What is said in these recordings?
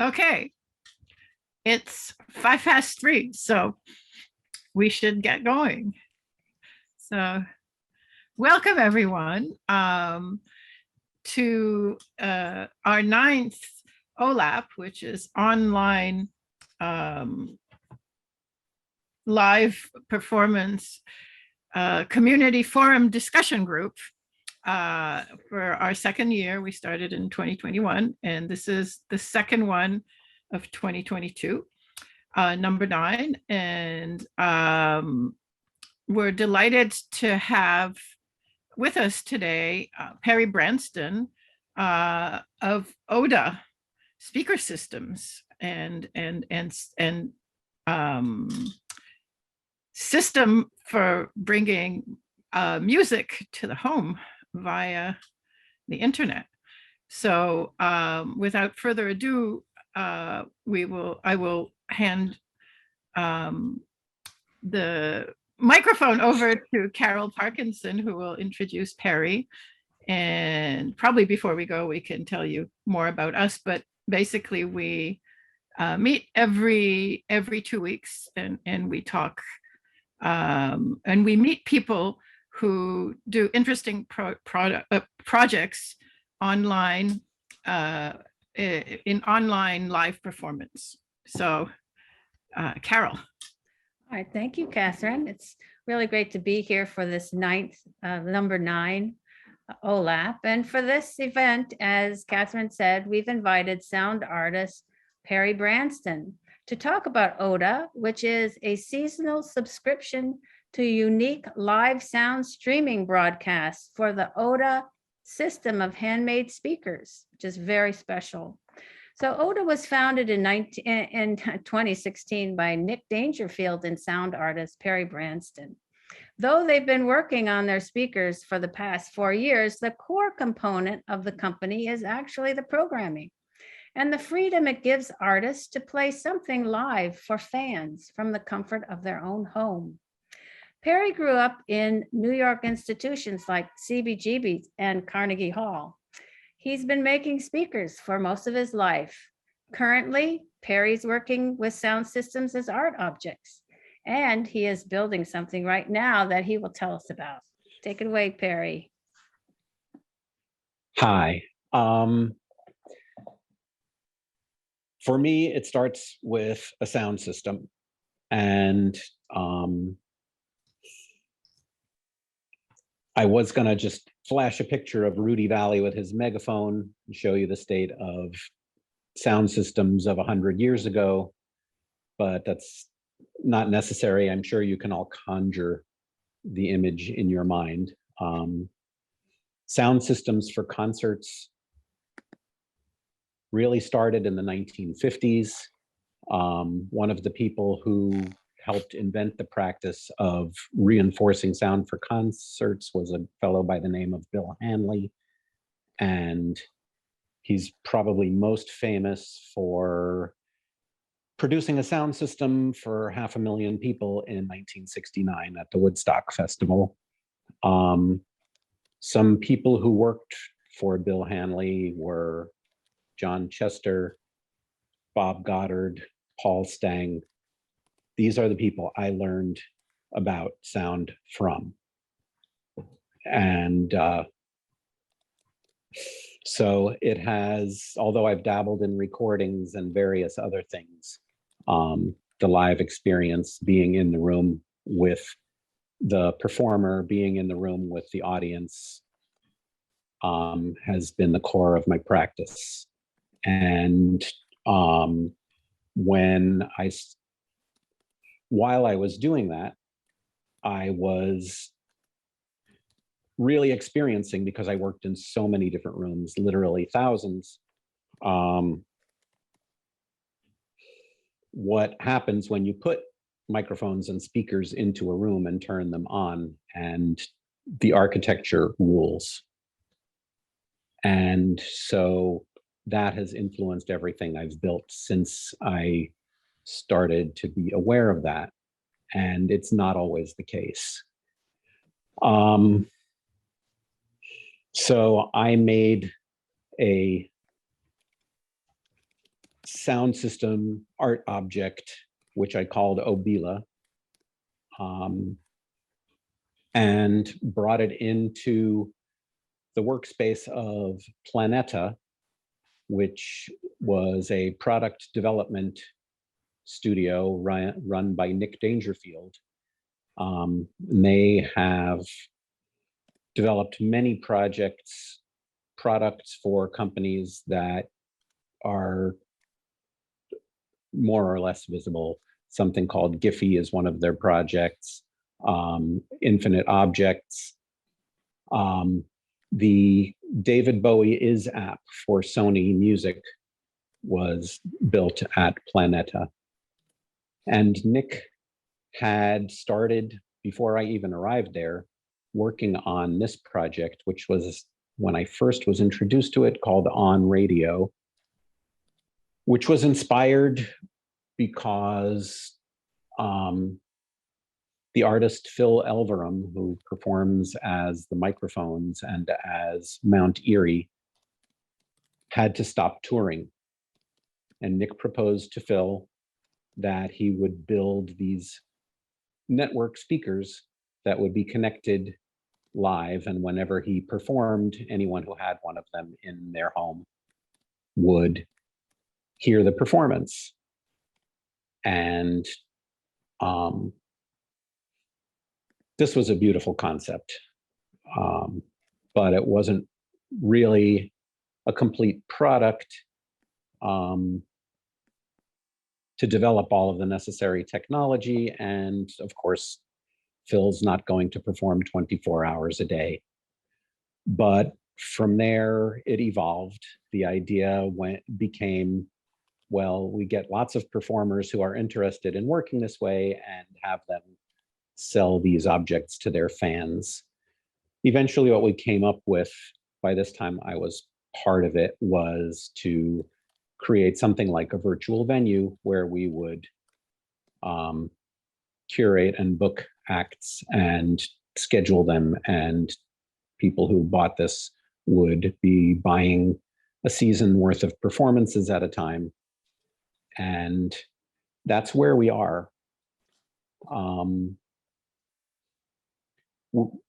Okay, it's 3:05, so we should get going. So, welcome everyone to our 9th OLAP, which is online live performance community forum discussion group for our second year. We started in 2021, and this is the second one of 2022, number 9. And we're delighted to have with us today Perry Brandston of ODA Speaker Systems and system for bringing music to the home via the internet. So without further ado, I will hand the microphone over to Carol Parkinson, who will introduce Perry. And probably before we go, we can tell you more about us. But basically, we meet every 2 weeks, and we talk, and we meet people who do interesting projects online, in online live performance. So, Carol. All right, thank you, Katherine. It's really great to be here for this number 9 OLAP. And for this event, as Katherine said, we've invited sound artist Perry Brandston to talk about ODA, which is a seasonal subscription to unique live sound streaming broadcasts for the ODA system of handmade speakers, which is very special. So ODA was founded in 2016 by Nick Dangerfield and sound artist Perry Brandston. Though they've been working on their speakers for the past 4 years, the core component of the company is actually the programming and the freedom it gives artists to play something live for fans from the comfort of their own home. Perry grew up in New York institutions like CBGB and Carnegie Hall. He's been making speakers for most of his life. Currently, Perry's working with sound systems as art objects, and he is building something right now that he will tell us about. Take it away, Perry. Hi. For me, it starts with a sound system, and I was going to just flash a picture of Rudy Valley with his megaphone and show you the state of sound systems of 100 years ago, but that's not necessary. I'm sure you can all conjure the image in your mind. Sound systems for concerts really started in the 1950s. One of the people who helped invent the practice of reinforcing sound for concerts was a fellow by the name of Bill Hanley. And he's probably most famous for producing a sound system for 500,000 people in 1969 at the Woodstock Festival. Some people who worked for Bill Hanley were John Chester, Bob Goddard, Paul Stang. These are the people I learned about sound from. And so it has, although I've dabbled in recordings and various other things, the live experience, being in the room with the performer, being in the room with the audience, has been the core of my practice. And while I was doing that, I was really experiencing, because I worked in so many different rooms, literally thousands, what happens when you put microphones and speakers into a room and turn them on, and the architecture rules. And so that has influenced everything I've built since I started to be aware of that. And it's not always the case. So I made a sound system art object, which I called Obila, and brought it into the workspace of Planeta, which was a product development studio run by Nick Dangerfield. They have developed many products for companies that are more or less visible. Something called Giphy is one of their projects. Infinite Objects. The David Bowie Is app for Sony Music was built at Planeta. And Nick had started, before I even arrived there, working on this project, which was, when I first was introduced to it, called On Radio, which was inspired because the artist Phil Elverum, who performs as the Microphones and as Mount Erie, had to stop touring. And Nick proposed to Phil that he would build these network speakers that would be connected live, and whenever he performed, anyone who had one of them in their home would hear the performance. And this was a beautiful concept, but it wasn't really a complete product to develop all of the necessary technology. And of course, Phil's not going to perform 24 hours a day. But from there, it evolved. The idea became, well, we get lots of performers who are interested in working this way and have them sell these objects to their fans. Eventually, what we came up with, by this time I was part of it, was to create something like a virtual venue where we would curate and book acts and schedule them, and people who bought this would be buying a season worth of performances at a time. And that's where we are.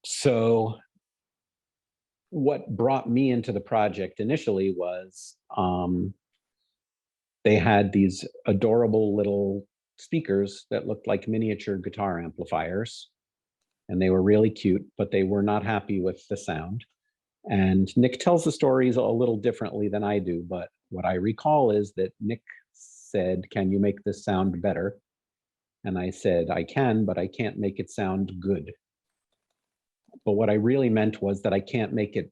So what brought me into the project initially was they had these adorable little speakers that looked like miniature guitar amplifiers, and they were really cute, but they were not happy with the sound. And Nick tells the stories a little differently than I do, but what I recall is that Nick said, "Can you make this sound better?" And I said, "I can, but I can't make it sound good." But what I really meant was that I can't make it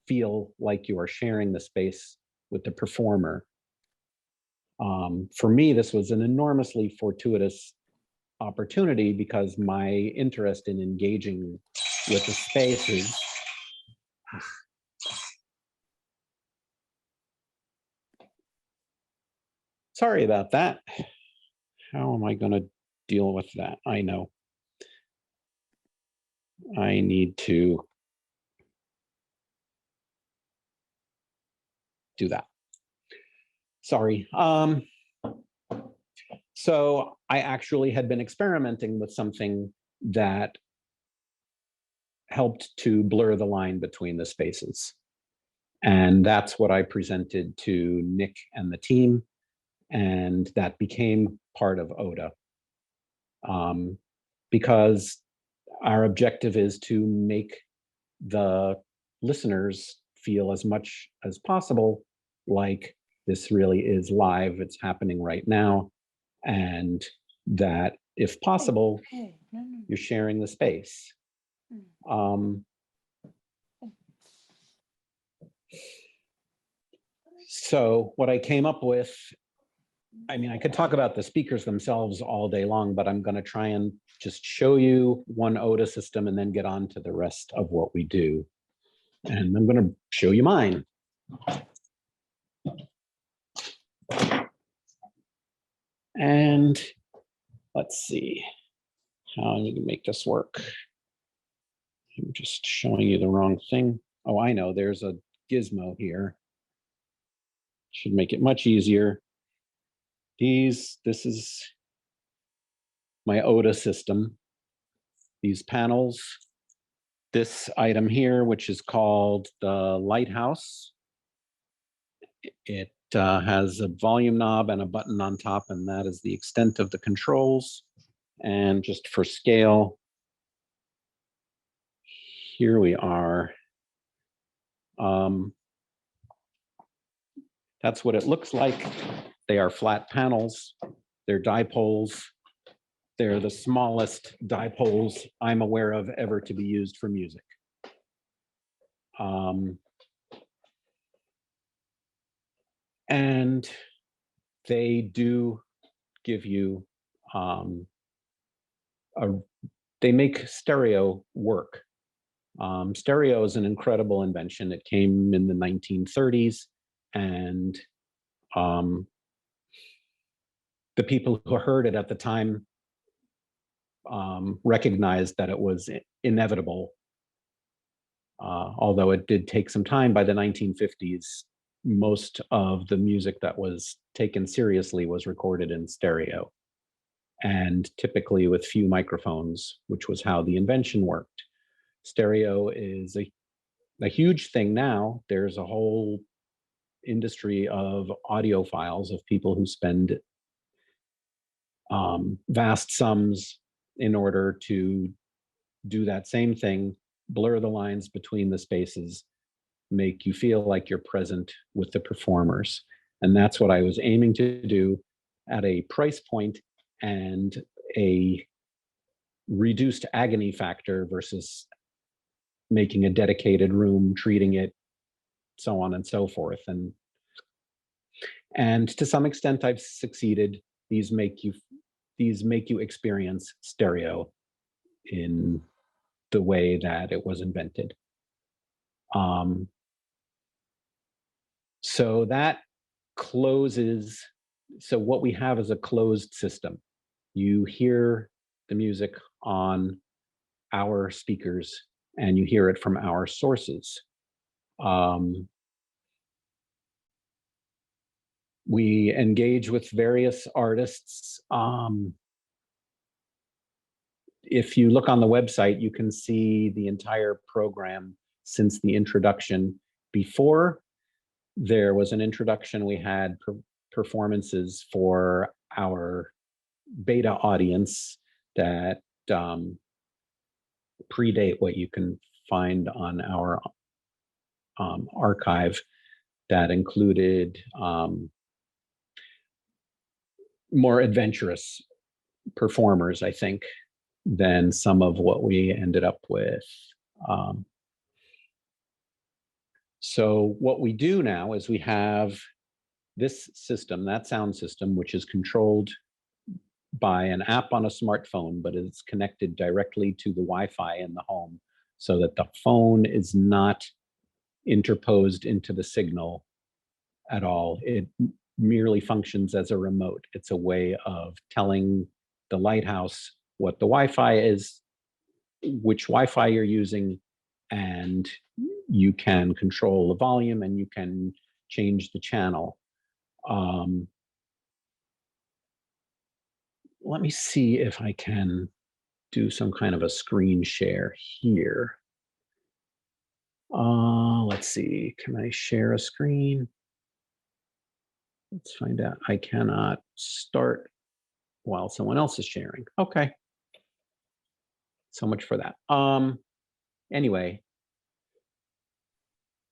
feel like you are sharing the space with the performer. For me, this was an enormously fortuitous opportunity because my interest in engaging with the space is sorry about that. How am I going to deal with that? I know. I need to do that. Sorry. So I actually had been experimenting with something that helped to blur the line between the spaces. And that's what I presented to Nick and the team. And that became part of ODA. Because our objective is to make the listeners feel as much as possible like this really is live, it's happening right now, and that if possible, you're sharing the space. So what I came up with, I mean, I could talk about the speakers themselves all day long, but I'm going to try and just show you one ODA system and then get on to the rest of what we do. And I'm going to show you mine. And let's see how I need to make this work. I'm just showing you the wrong thing. Oh, I know, there's a gizmo here. Should make it much easier. This is my OTA system. These panels, this item here, which is called the lighthouse. It has a volume knob and a button on top, and that is the extent of the controls. And just for scale, here we are. That's what it looks like. They are flat panels. They're dipoles. They're the smallest dipoles I'm aware of ever to be used for music. And they do give you, they make stereo work. Stereo is an incredible invention. It came in the 1930s, and the people who heard it at the time recognized that it was inevitable. Although it did take some time. By the 1950s, most of the music that was taken seriously was recorded in stereo, and typically with few microphones, which was how the invention worked. Stereo is a huge thing now. There's a whole industry of audiophiles, of people who spend vast sums in order to do that same thing, blur the lines between the spaces, make you feel like you're present with the performers. And that's what I was aiming to do at a price point and a reduced agony factor versus making a dedicated room, treating it, so on and so forth. And to some extent I've succeeded. These make you experience stereo in the way that it was invented. So that closes, so what we have is a closed system. You hear the music on our speakers and you hear it from our sources. We engage with various artists. If you look on the website, you can see the entire program since the introduction. Before there was an introduction, we had performances for our beta audience that predate what you can find on our archive, that included more adventurous performers, I think, than some of what we ended up with. So what we do now is we have this system, that sound system, which is controlled by an app on a smartphone, but it's connected directly to the Wi-Fi in the home, so that the phone is not interposed into the signal at all. It merely functions as a remote. It's a way of telling the lighthouse what the Wi-Fi is, which Wi-Fi you're using, and you can control the volume and you can change the channel. Let me see if I can do some kind of a screen share here. Let's see, can I share a screen? Let's find out. I cannot start while someone else is sharing. Okay. So much for that. Anyway,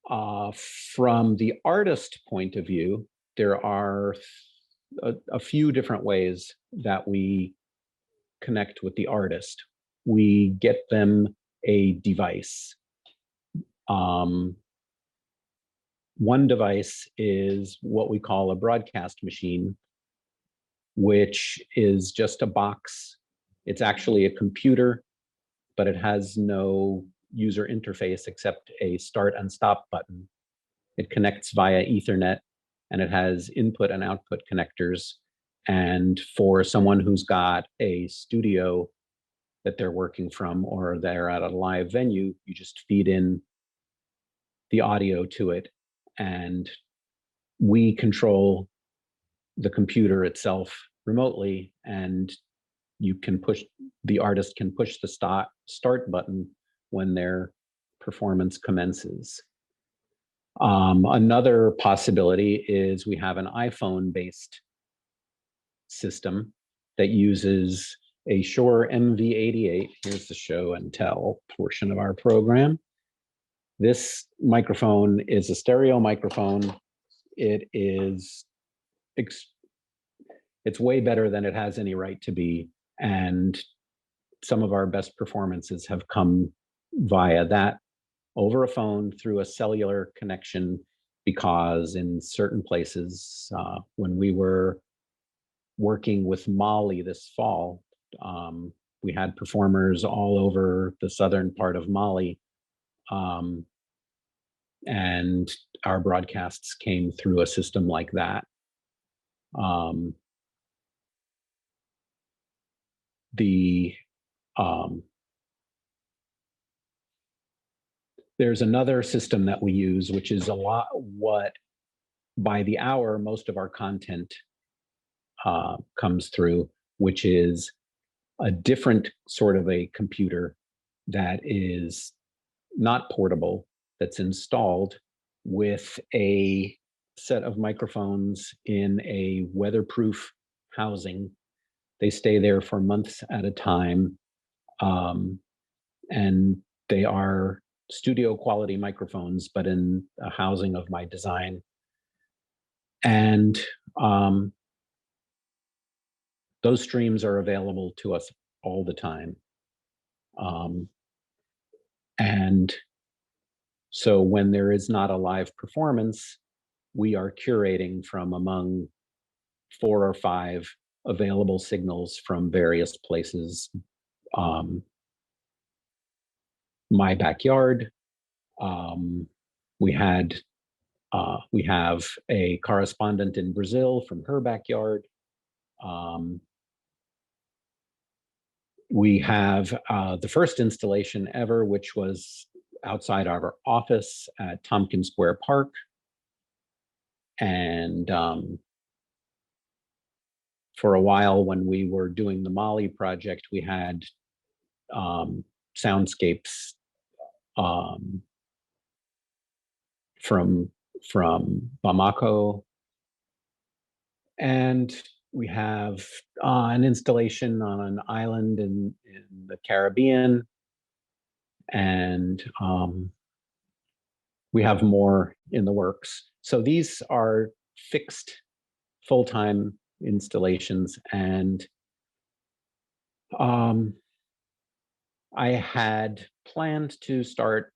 from the artist point of view, there are a few different ways that we connect with the artist. We get them a device. One device is what we call a broadcast machine, which is just a box. It's actually a computer, but it has no user interface except a start and stop button. It connects via Ethernet, and it has input and output connectors. And for someone who's got a studio that they're working from, or they're at a live venue, you just feed in the audio to it, and we control the computer itself remotely, and the artist can push the start button when their performance commences. Another possibility is we have an iPhone-based system that uses a Shure MV88. Here's the show and tell portion of our program. This microphone is a stereo microphone. It's way better than it has any right to be. And some of our best performances have come via that over a phone through a cellular connection, because in certain places, when we were working with Mali this fall, we had performers all over the southern part of Mali, and our broadcasts came through a system like that. There's another system that we use, which is a lot what by the hour most of our content comes through, which is a different sort of a computer that is not portable, that's installed with a set of microphones in a weatherproof housing. They stay there for months at a time, and they are studio quality microphones, but in a housing of my design. And those streams are available to us all the time. And so when there is not a live performance, we are curating from among 4 or 5 available signals from various places. My backyard, we have a correspondent in Brazil from her backyard. We have the first installation ever, which was outside our office at Tompkins Square Park. And for a while, when we were doing the Mali project, we had soundscapes from Bamako. And we have an installation on an island in the Caribbean. And we have more in the works. So these are fixed full-time installations. And I had planned to start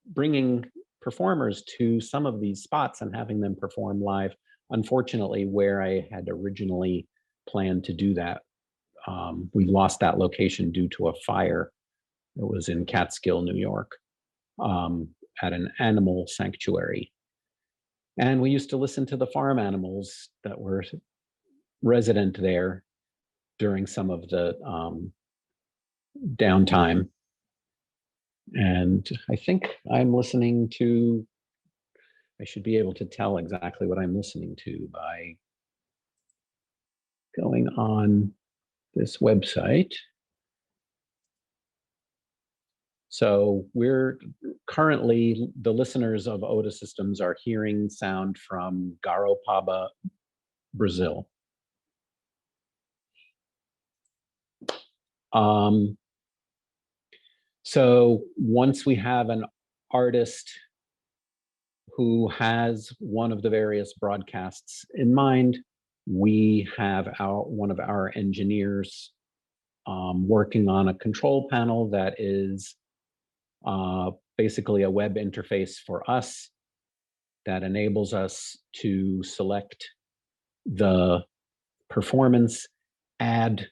bringing performers to some of these spots and having them perform live. Unfortunately, where I had originally planned to do that, we lost that location due to a fire. It was in Catskill, New York, at an animal sanctuary. And we used to listen to the farm animals that were resident there during some of the downtime. And I think I'm listening to, I should be able to tell exactly what I'm listening to by going on this website. So we're currently, the listeners of Oda Systems are hearing sound from Garopaba, Brazil. So once we have an artist who has one of the various broadcasts in mind, we have one of our engineers working on a control panel that is basically a web interface for us that enables us to select the performance, add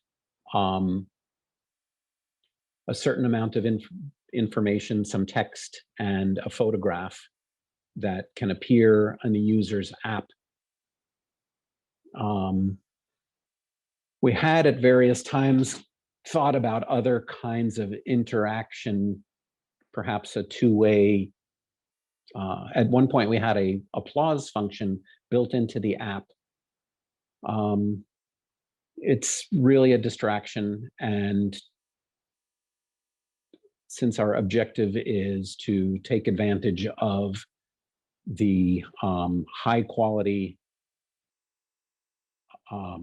a certain amount of information, some text, and a photograph that can appear on the user's app. We had at various times thought about other kinds of interaction, perhaps a two-way. At one point, we had a applause function built into the app It's really a distraction. And since our objective is to take advantage of the high quality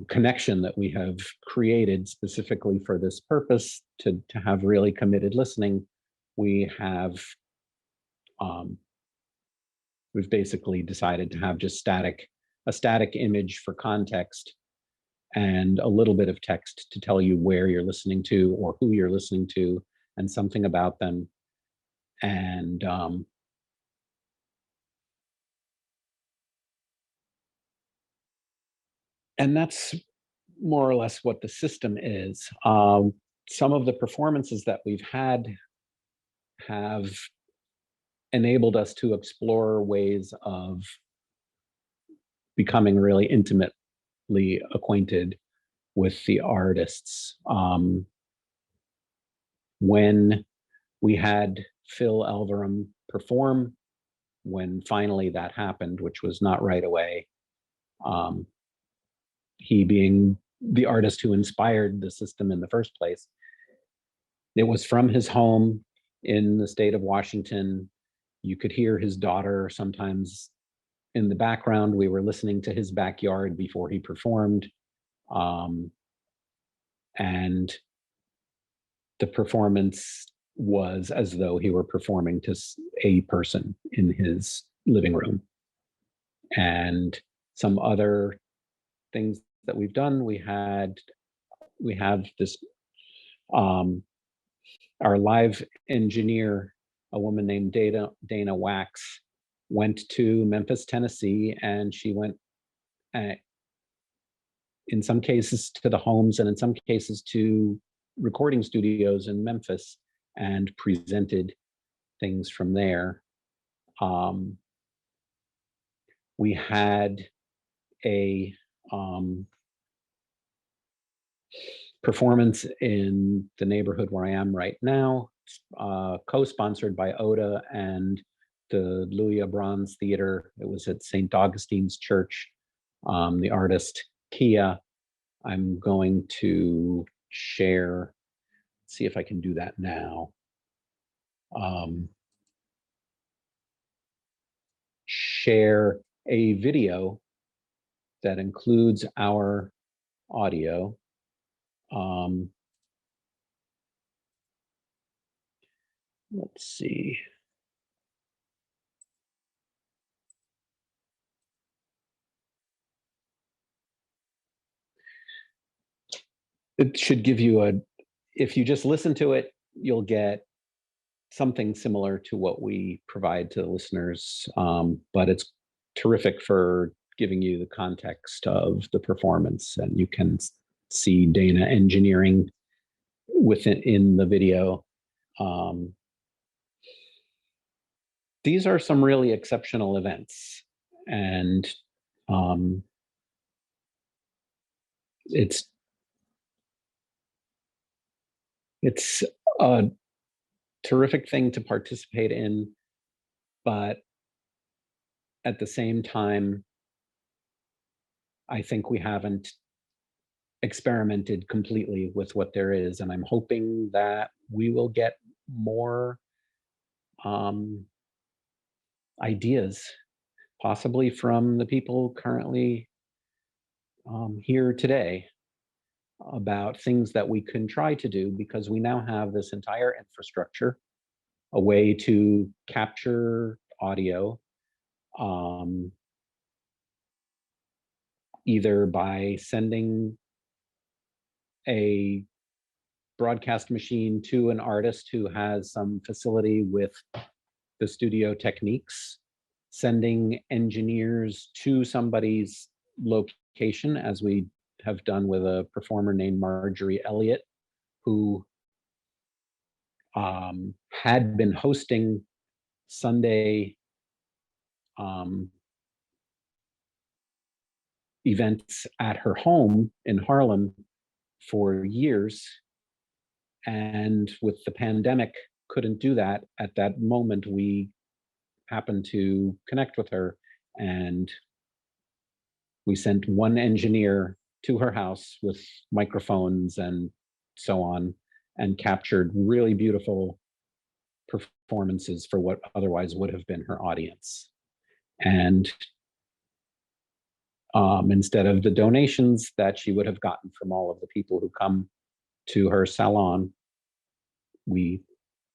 connection that we have created specifically for this purpose, to have really committed listening, we have we've basically decided to have just a static image for context and a little bit of text to tell you where you're listening to or who you're listening to and something about them. And that's more or less what the system is. Some of the performances that we've had have enabled us to explore ways of becoming really intimately acquainted with the artists. When we had Phil Elverum perform, when finally that happened, which was not right away, he being the artist who inspired the system in the first place, it was from his home in the state of Washington. You could hear his daughter sometimes in the background. We were listening to his backyard before he performed. And the performance was as though he were performing to a person in his living room. And some other things that we've done, we have this, our live engineer, a woman named Dana Wax, went to Memphis, Tennessee, and she went in some cases to the homes and in some cases to recording studios in Memphis and presented things from there. We had a performance in the neighborhood where I am right now, co-sponsored by ODA and the Louis Abrams Theater. It was at St. Augustine's Church. The artist Kia. I'm going to share, see if I can do that now. Share a video that includes our audio. Let's see. It should give you if you just listen to it, you'll get something similar to what we provide to the listeners, but it's terrific for giving you the context of the performance, and you can see Dana engineering in the video. These are some really exceptional events, and it's a terrific thing to participate in, but at the same time, I think we haven't experimented completely with what there is, and I'm hoping that we will get more ideas, possibly from the people currently here today, about things that we can try to do, because we now have this entire infrastructure, a way to capture audio, either by sending a broadcast machine to an artist who has some facility with the studio techniques, sending engineers to somebody's location, as we have done with a performer named Marjorie Elliott, who had been hosting Sunday events at her home in Harlem for years, and with the pandemic couldn't do that. At that moment, we happened to connect with her, and We sent one engineer to her house with microphones and so on, and captured really beautiful performances for what otherwise would have been her audience. And instead of the donations that she would have gotten from all of the people who come to her salon, we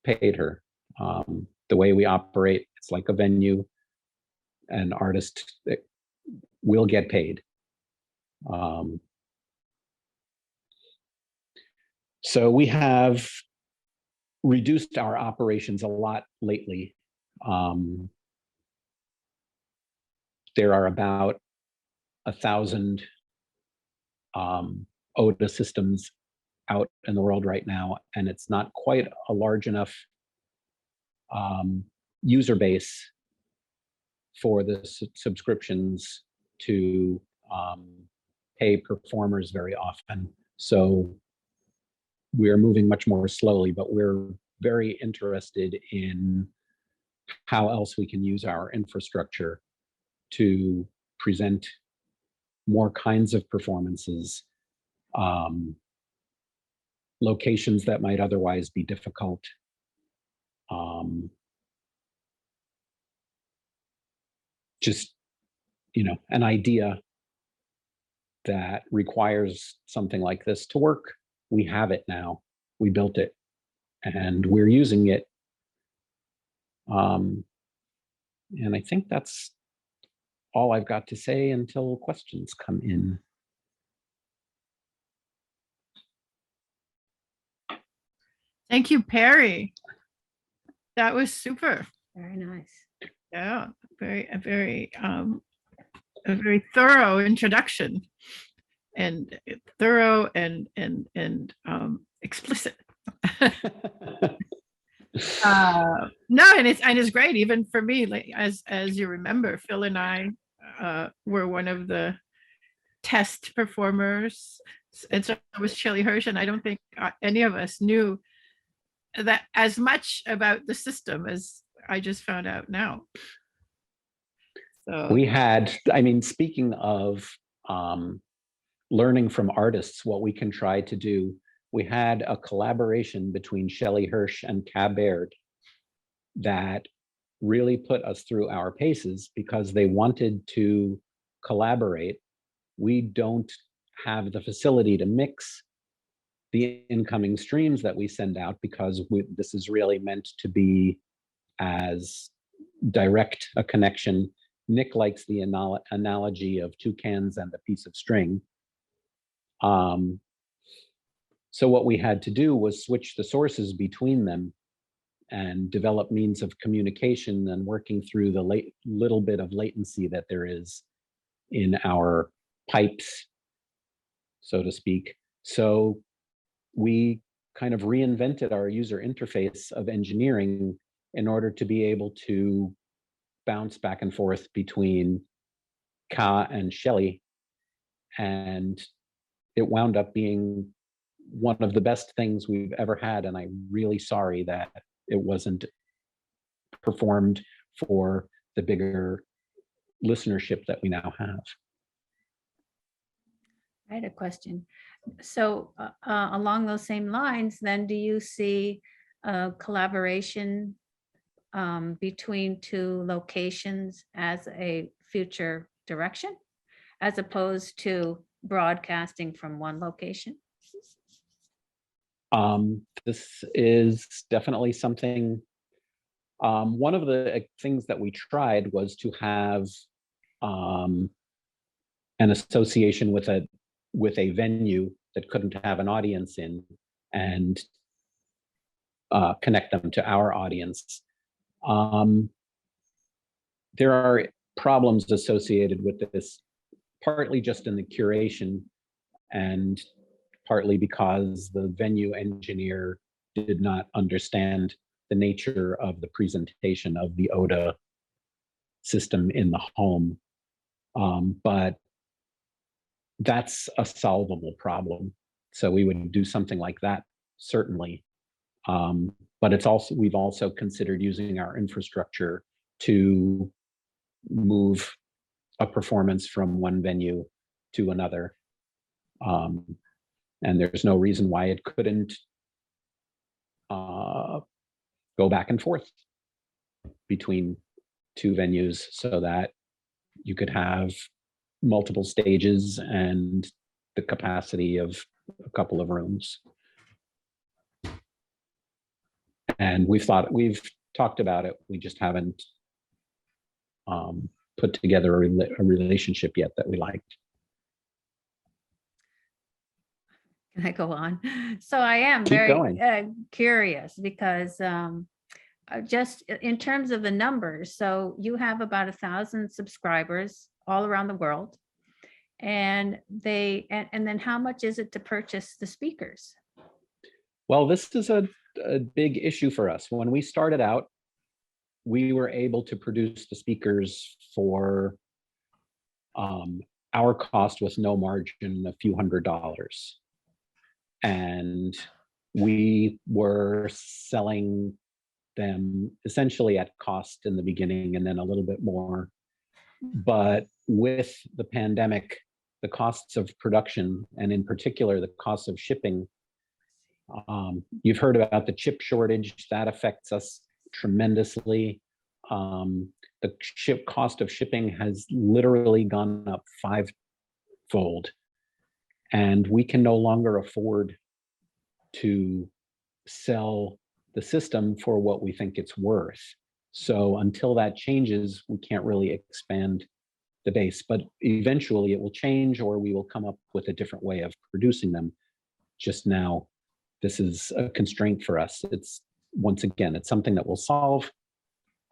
paid her. The way we operate, it's like a venue. An artist will get paid. So we have reduced our operations a lot lately. There are about 1,000 ODA systems out in the world right now, and it's not quite a large enough user base for the subscriptions to pay performers very often. So we're moving much more slowly, but we're very interested in how else we can use our infrastructure to present more kinds of performances, locations that might otherwise be difficult. Just, an idea that requires something like this to work. We have it now. We built it and we're using it. And I think that's all I've got to say until questions come in. Thank you, Perry. That was super. Very nice. Yeah, a very thorough introduction, and thorough and explicit. No, and it's great even for me. Like as you remember, Phil and I were one of the test performers, and so was Shelley Hirsch, and I don't think any of us knew that as much about the system as I just found out now. So we had, speaking of learning from artists, what we can try to do, we had a collaboration between Shelley Hirsch and Cabaret that really put us through our paces because they wanted to collaborate. We don't have the facility to mix the incoming streams that we send out because this is really meant to be as direct a connection. Nick likes the analogy of two cans and a piece of string. So what we had to do was switch the sources between them and develop means of communication and working through the little bit of latency that there is in our pipes, so to speak. So we kind of reinvented our user interface of engineering in order to be able to bounce back and forth between Ka and Shelley. And it wound up being one of the best things we've ever had. And I'm really sorry that it wasn't performed for the bigger listenership that we now have. I had a question. So along those same lines, then do you see collaboration between two locations as a future direction, as opposed to broadcasting from one location? This is definitely something. One of the things that we tried was to have an association with a venue that couldn't have an audience in, and connect them to our audience. There are problems associated with this, partly just in the curation and partly because the venue engineer did not understand the nature of the presentation of the ODA system in the home. But that's a solvable problem. So we would do something like that, certainly. But we've also considered using our infrastructure to move a performance from one venue to another. And there's no reason why it couldn't go back and forth between two venues so that you could have multiple stages and the capacity of a couple of rooms. And we've talked about it. We just haven't put together a relationship yet that we liked. Can I go on? So I am Keep very going. curious because just in terms of the numbers, so you have about 1,000 subscribers all around the world. And then how much is it to purchase the speakers? Well, this is a big issue for us. When we started out, we were able to produce the speakers for our cost with no margin, a few $100s. And we were selling them essentially at cost in the beginning and then a little bit more. But with the pandemic, the costs of production, and in particular, the cost of shipping, you've heard about the chip shortage, that affects us tremendously. The cost of shipping has literally gone up 5-fold. And we can no longer afford to sell the system for what we think it's worth. So until that changes, we can't really expand the base, but eventually it will change, or we will come up with a different way of producing them. Just now, this is a constraint for us. It's, once again, it's something that we'll solve.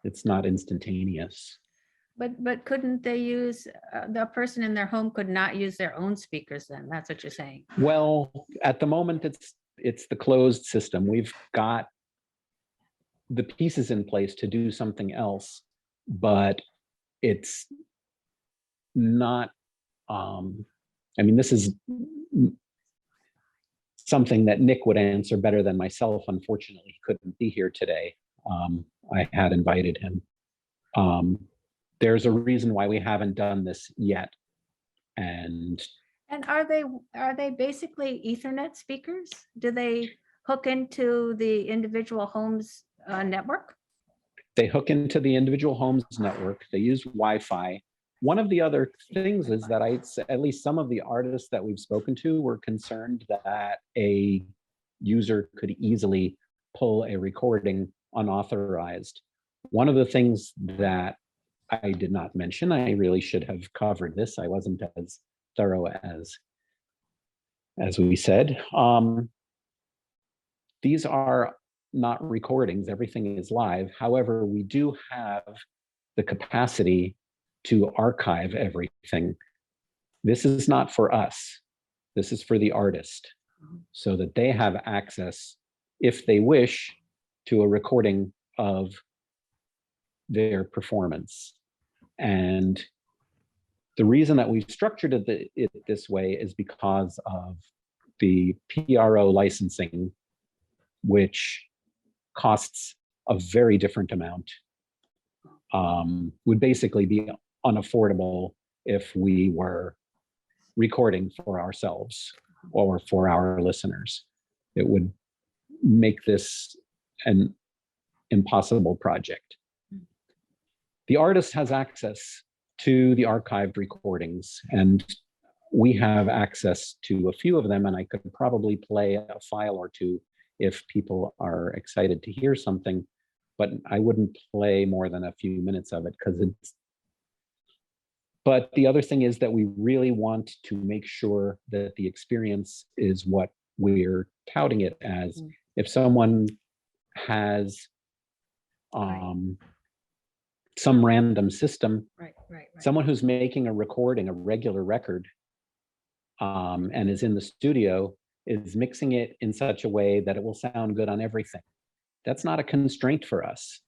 It's not instantaneous. But couldn't they use, the person in their home could not use their own speakers then? That's what you're saying. Well, at the moment, it's the closed system. We've got the pieces in place to do something else, but it's not, I mean, this is something that Nick would answer better than myself. Unfortunately, he couldn't be here today. I had invited him. There's a reason why we haven't done this yet. And are they basically Ethernet speakers? Do they hook into the individual homes network? They hook into the individual homes network. They use Wi-Fi. One of the other things is that at least some of the artists that we've spoken to were concerned that a user could easily pull a recording unauthorized. One of the things that I did not mention, I really should have covered this. I wasn't as thorough as we said. These are not recordings, everything is live. However, we do have the capacity to archive everything. This is not for us. This is for the artist, so that they have access, if they wish, to a recording of their performance. And the reason that we've structured it this way is because of the PRO licensing, which costs a very different amount, would basically be unaffordable if we were recording for ourselves or for our listeners. It would make this an impossible project. The artist has access to the archived recordings, and we have access to a few of them, and I could probably play a file or two if people are excited to hear something, but I wouldn't play more than a few minutes of it because it's. But the other thing is that we really want to make sure that the experience is what we're touting it as. If someone has some random system, Right. someone who's making a recording, a regular record, and is in the studio, is mixing it in such a way that it will sound good on everything. That's not a constraint for us.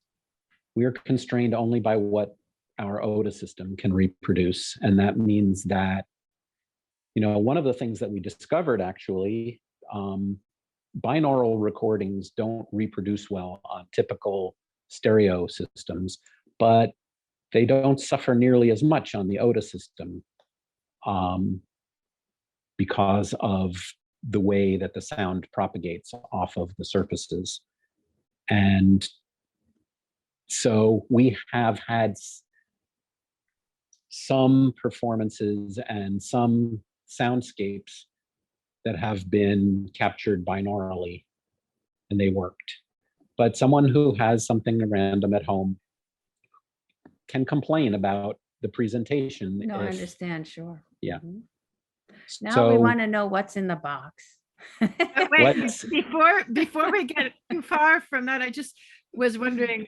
We are constrained only by what our OTA system can reproduce. And that means that, one of the things that we discovered actually, binaural recordings don't reproduce well on typical stereo systems, but they don't suffer nearly as much on the OTA system because of the way that the sound propagates off of the surfaces. And so we have had some performances and some soundscapes that have been captured binaurally, and they worked. But someone who has something random at home can complain about the presentation. No, I understand, sure. Yeah. Mhm. Now we So want to know what's in the box. But wait, let's- before we get too far from that, I just was wondering,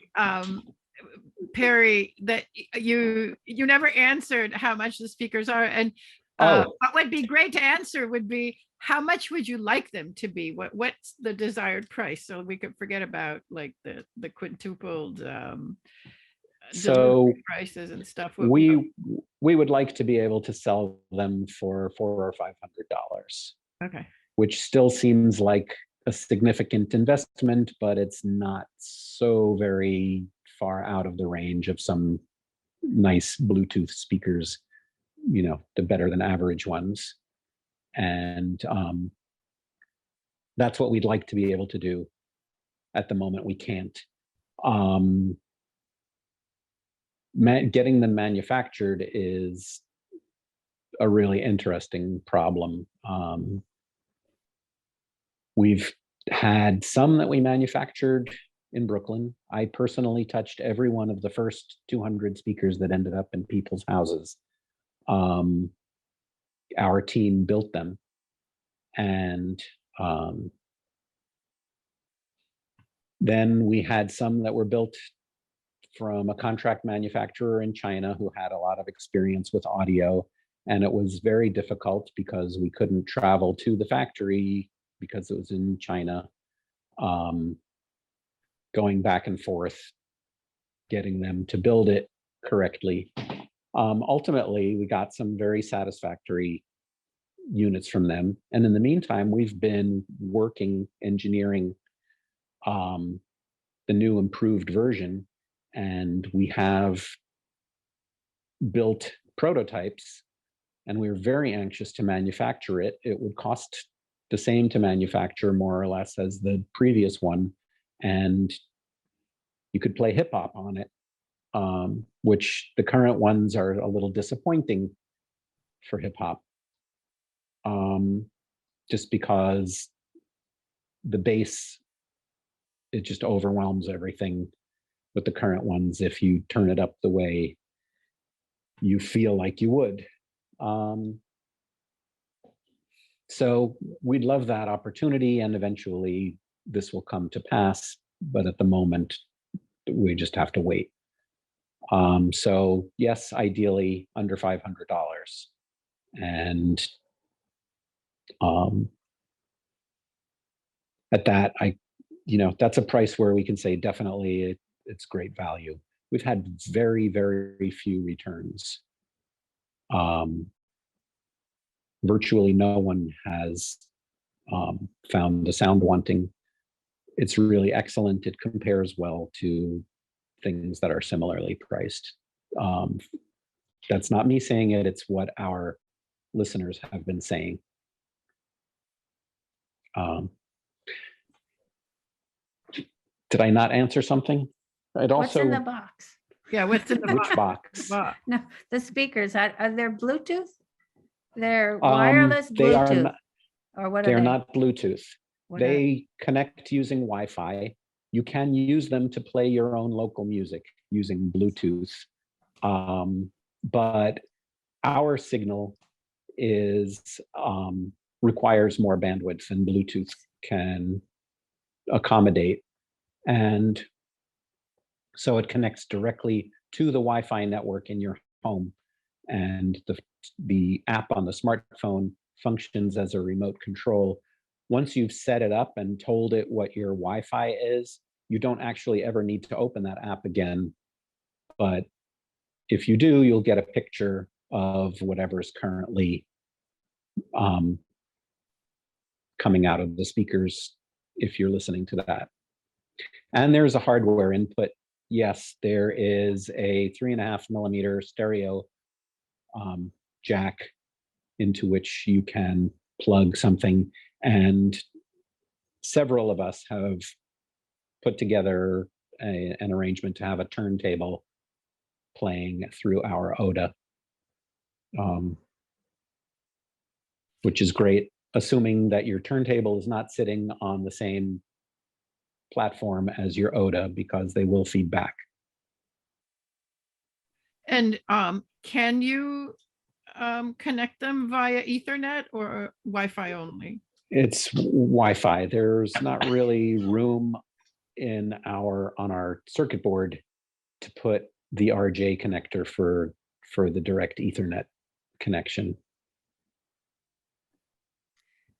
Perry, that you never answered how much the speakers are, and what would be great to answer would be how much would you like them to be? What's the desired price, so we could forget about like the quintupled so delivery prices and stuff. we would like to be able to sell them for $400 or $500, Okay. which still seems like a significant investment, but it's not so very far out of the range of some nice Bluetooth speakers, you know, the better than average ones. And that's what we'd like to be able to do. At the moment, we can't. Getting them manufactured is a really interesting problem. We've had some that we manufactured in Brooklyn. I personally touched every one of the first 200 speakers that ended up in people's houses. Our team built them. And then we had some that were built from a contract manufacturer in China who had a lot of experience with audio. And it was very difficult because we couldn't travel to the factory because it was in China, going back and forth, getting them to build it correctly. Ultimately, we got some very satisfactory units from them. And in the meantime, we've been working, engineering the new improved version. And we have built prototypes, and we're very anxious to manufacture it. It would cost the same to manufacture, more or less, as the previous one. And you could play hip hop on it, which the current ones are a little disappointing for hip hop, just because the bass, it just overwhelms everything with the current ones if you turn it up the way you feel like you would. So we'd love that opportunity, and eventually this will come to pass, but at the moment we just have to wait. So yes, ideally under $500. And at that, that's a price where we can say definitely it's great value. We've had very, very few returns. Virtually no one has found the sound wanting. It's really excellent. It compares well to things that are similarly priced. That's not me saying it, it's what our listeners have been saying. Did I not answer something? What's in the box? Yeah, what's in the Which box? box? No, the speakers, are they Bluetooth? They're wireless They are Bluetooth? not, Or what are they're they? not Bluetooth. What are- They connect using Wi-Fi. You can use them to play your own local music using Bluetooth. But our signal requires more bandwidth than Bluetooth can accommodate. And so it connects directly to the Wi-Fi network in your home. And the app on the smartphone functions as a remote control. Once you've set it up and told it what your Wi-Fi is, you don't actually ever need to open that app again. But if you do, you'll get a picture of whatever's currently coming out of the speakers if you're listening to that. And there's a hardware input. yes, there is a 3.5 millimeter stereo jack into which you can plug something. And several of us have put together an arrangement to have a turntable playing through our ODA, which is great, assuming that your turntable is not sitting on the same platform as your ODA, because they will feed back. And can you connect them via Ethernet or Wi-Fi only? It's Wi-Fi. There's not really room on our circuit board to put the RJ connector for the direct Ethernet connection.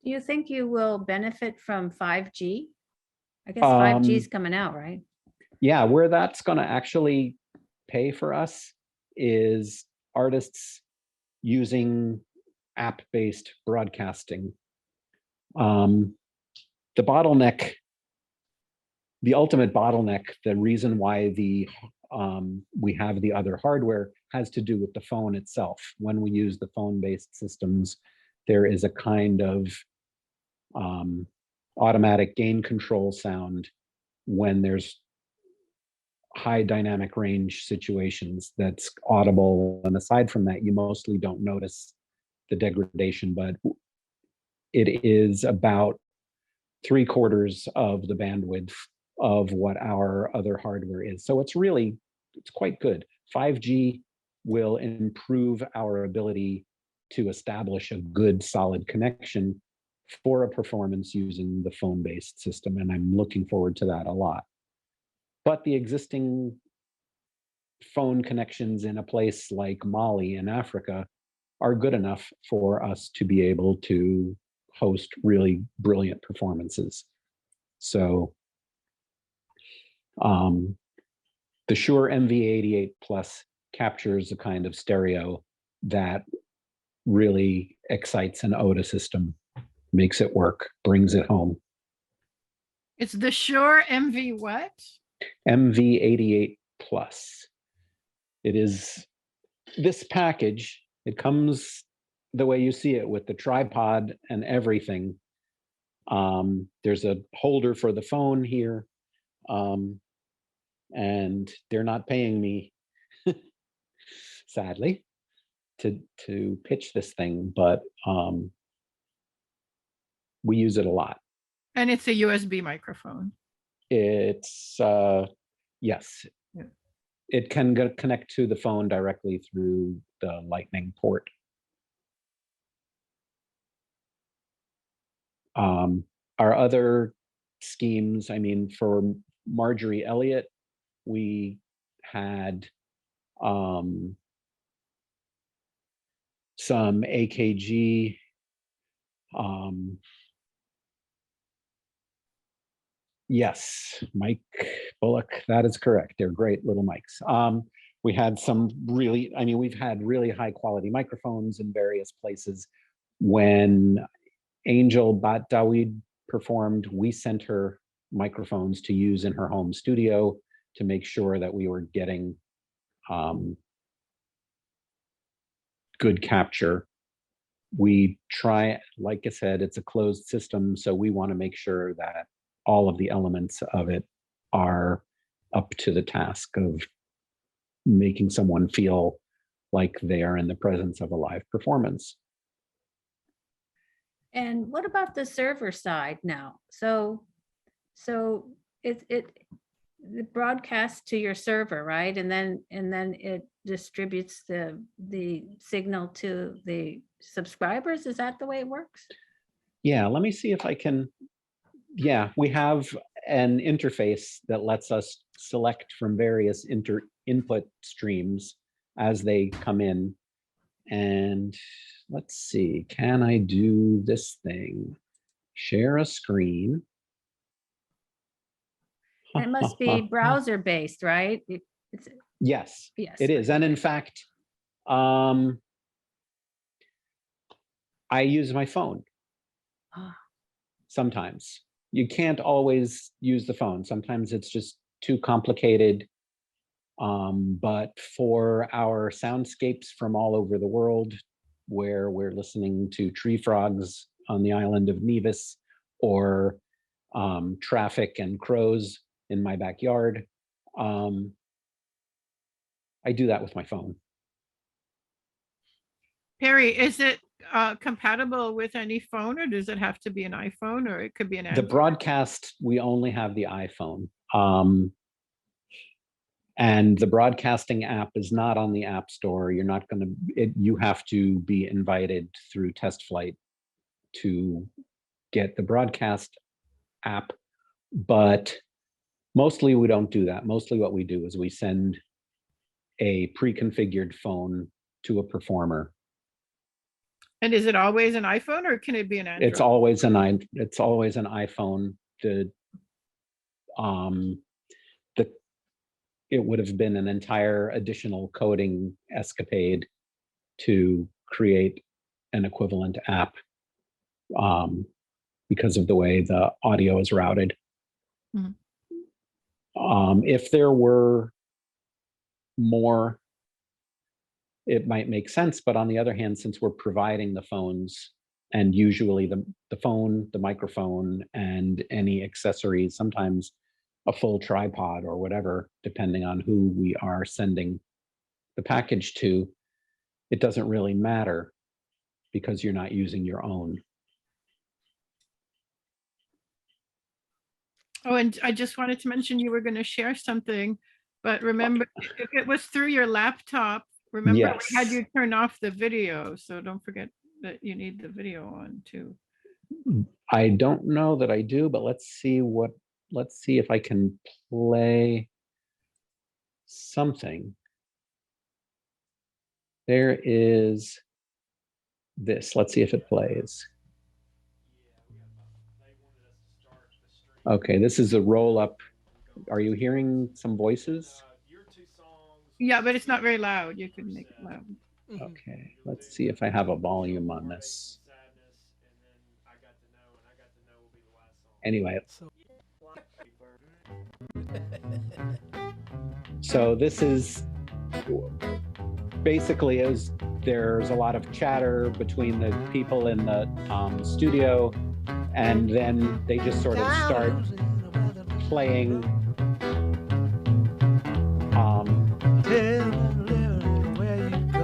Do you think you will benefit from 5G? I guess 5G is coming out, right? Yeah, where that's going to actually pay for us is artists using app-based broadcasting. The bottleneck, the ultimate bottleneck, the reason why we have the other hardware has to do with the phone itself. When we use the phone-based systems, there is a kind of automatic gain control sound when there's high dynamic range situations that's audible. And aside from that, you mostly don't notice the degradation, but it is about 3/4 of the bandwidth of what our other hardware is. So it's quite good. 5G will improve our ability to establish a good, solid connection for a performance using the phone-based system. And I'm looking forward to that a lot. But the existing phone connections in a place like Mali in Africa are good enough for us to be able to host really brilliant performances. So the Shure MV88 Plus captures a kind of stereo that really excites an ODA system, makes it work, brings it home. It's the Shure MV what? MV88 Plus. It is this package. It comes the way you see it with the tripod and everything. There's a holder for the phone here. And they're not paying me, sadly, to pitch this thing, but we use it a lot. And it's a USB microphone. It's yes. Yeah. It can connect to the phone directly through the Lightning port. Our other schemes, I mean, for Marjorie Elliott, we had some AKG, yes, Mike Bullock, that is correct. They're great little mics. We had some really, I mean, we've had really high quality microphones in various places. When Angel Bat Dawid performed, we sent her microphones to use in her home studio to make sure that we were getting good capture. We try, like I said, it's a closed system, so we want to make sure that all of the elements of it are up to the task of making someone feel like they are in the presence of a live performance. And what about the server side now? So it broadcasts to your server, right? And then it distributes the signal to the subscribers. Is that the way it works? Yeah, let me see if I can. Yeah, we have an interface that lets us select from various input streams as they come in. And let's see, can I do this thing? Share a screen. It must be browser based, right? Yes, Yes, it is. And in fact, I use my phone sometimes. You can't always use the phone. Sometimes it's just too complicated But for our soundscapes from all over the world, where we're listening to tree frogs on the island of Nevis, or traffic and crows in my backyard, I do that with my phone. Perry, is it compatible with any phone, or does it have to be an iPhone, or it could be an The Android? broadcast, we only have the iPhone. And the broadcasting app is not on the App Store. You're not going to, you have to be invited through Test Flight to get the broadcast app. But mostly we don't do that. Mostly what we do is we send a pre-configured phone to a performer. And is it always an iPhone, or can it be an Android? It's always an iPhone. It would have been an entire additional coding escapade to create an equivalent app because of the way the audio is routed. Mhm. If there were more, it might make sense, but on the other hand, since we're providing the phones, and usually the phone, the microphone, and any accessories, sometimes a full tripod or whatever, depending on who we are sending the package to, it doesn't really matter because you're not using your own. Oh, and I just wanted to mention you were going to share something, but remember, if it was through your laptop, remember Yes. we had you turn off the video, so don't forget that you need the video on too. I don't know that I do, but let's see if I can play something. There is this. Let's see if it plays. Okay, this is a roll up. Are you hearing some voices? Yeah, but it's not very loud. You could make it loud. Okay, let's see if I have a volume on this. Anyway. So this is basically there's a lot of chatter between the people in the studio, and then they just sort of start playing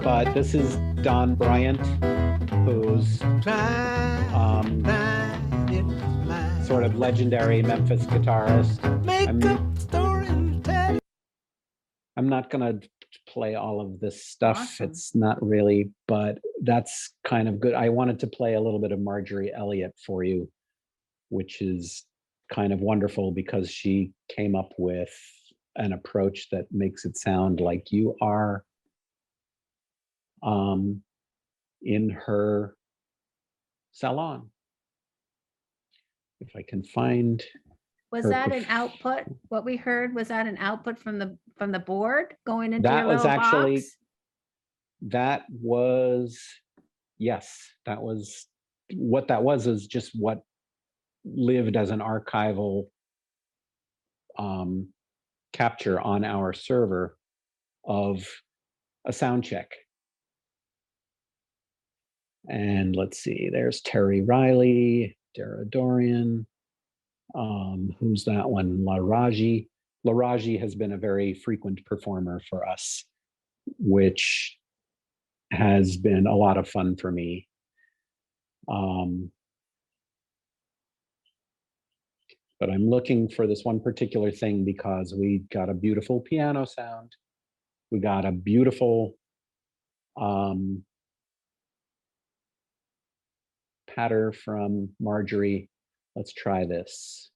but this is Don Bryant, who's sort of legendary Memphis guitarist. I'm not gonna play all of this stuff. Awesome. It's not really, but that's kind of good. I wanted to play a little bit of Marjorie Elliott for you, which is kind of wonderful because she came up with an approach that makes it sound like you are in her salon. If I can find. Was her that an output? What we heard, was that an output from the board going into That your was little actually, box? that was, yes, that was, what that was is just what lived as an archival capture on our server of a sound check. And let's see, there's Terry Riley, Dara Dorian, who's that one? Laraji. Laraji has been a very frequent performer for us, which has been a lot of fun for me. But I'm looking for this one particular thing because we got a beautiful piano sound. We got a beautiful patter from Marjorie. Let's try this.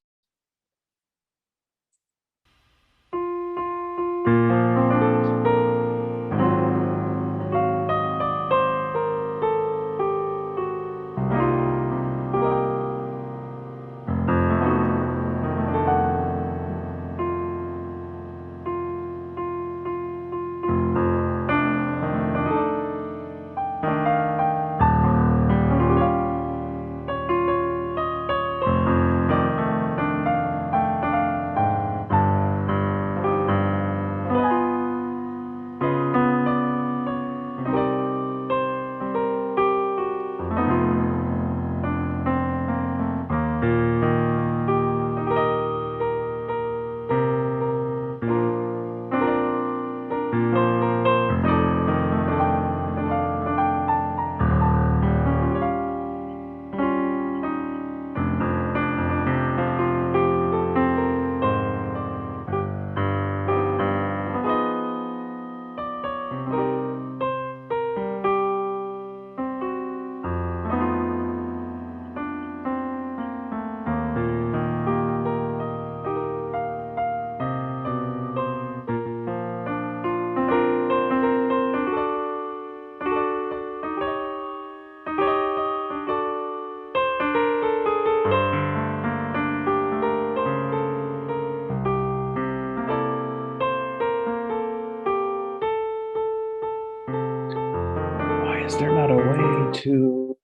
to,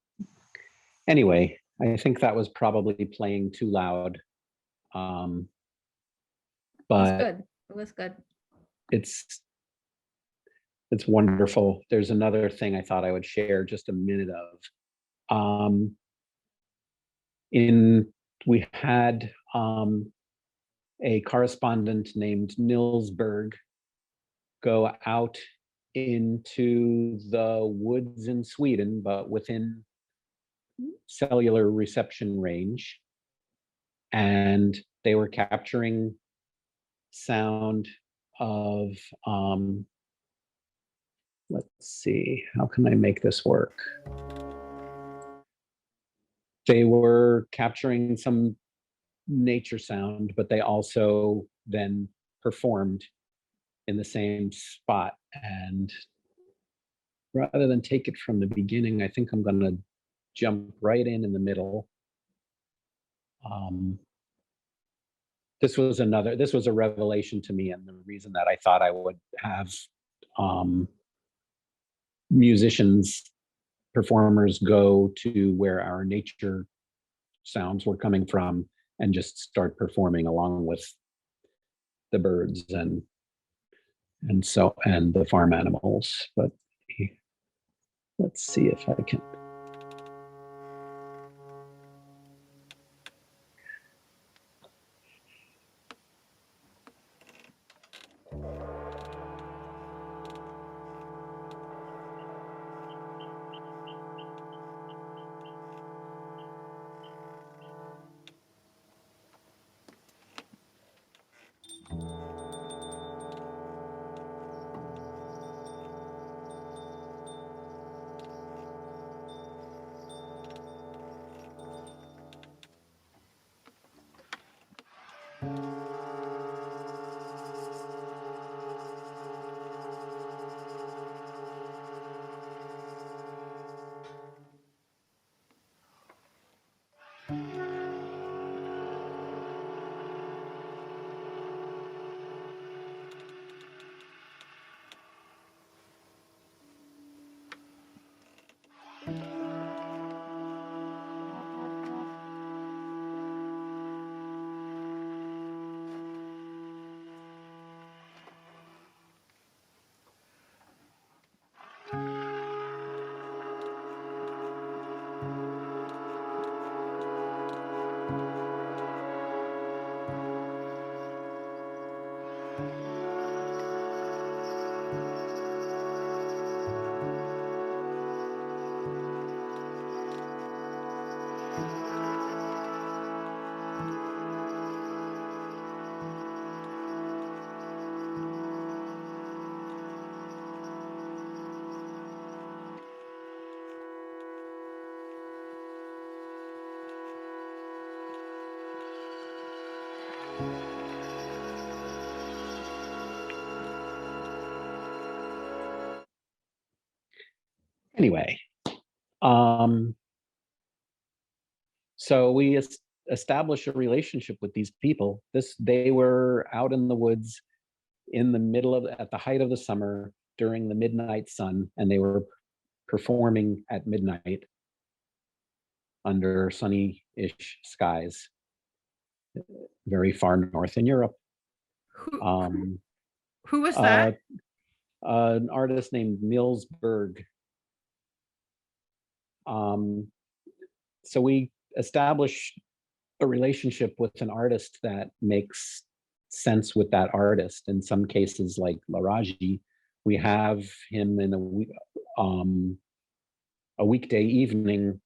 anyway, I think that was probably playing too loud. It was But good. It was good. it's wonderful. There's another thing I thought I would share just a minute of. We had a correspondent named Nilsberg go out into the woods in Sweden, but within cellular reception range. And they were capturing sound of, let's see, how can I make this work? They were capturing some nature sound, but they also then performed in the same spot. And rather than take it from the beginning, I think I'm going to jump right in the middle. This was a revelation to me, and the reason that I thought I would have musicians, performers go to where our nature sounds were coming from and just start performing along with the birds and the farm animals. But let's see if I can. Anyway, so we established a relationship with these people. They were out in the woods at the height of the summer during the midnight sun, and they were performing at midnight under sunny-ish skies, very far north in Europe. Who was that? An artist named Niels Berg. So we established a relationship with an artist that makes sense with that artist. In some cases, like Laraji, we have him in a weekday evening,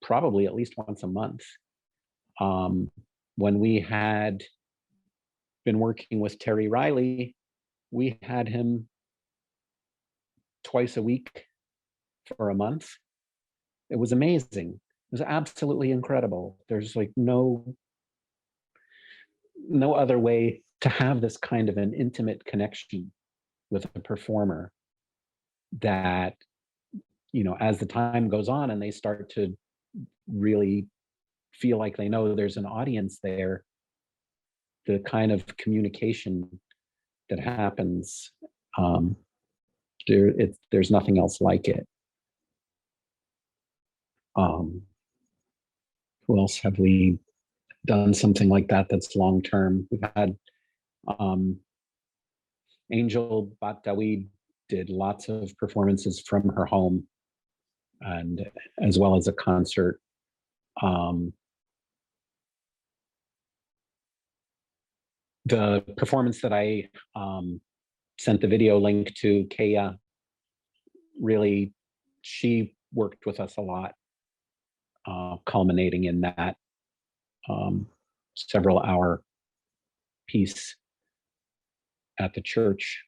probably at least once a month. When we had been working with Terry Riley, we had him twice a week for a month. It was amazing. It was absolutely incredible. There's like no other way to have this kind of an intimate connection with a performer that, as the time goes on and they start to really feel like they know there's an audience there, the kind of communication that happens there's nothing else like it. Who else have we done something like that that's long term? We've had Angel Batawi did lots of performances from her home, and as well as a concert. The performance that I sent the video link to, Kaya, really, she worked with us a lot, culminating in that several hour piece at the church.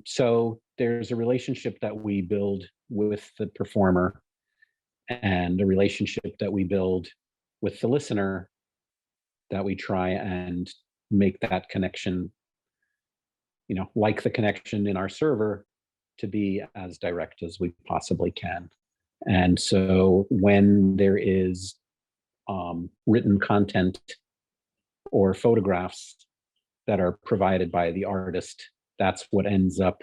So there's a relationship that we build with the performer and a relationship that we build with the listener that we try and make that connection, like the connection in our server, to be as direct as we possibly can. And so when there is written content or photographs that are provided by the artist, that's what ends up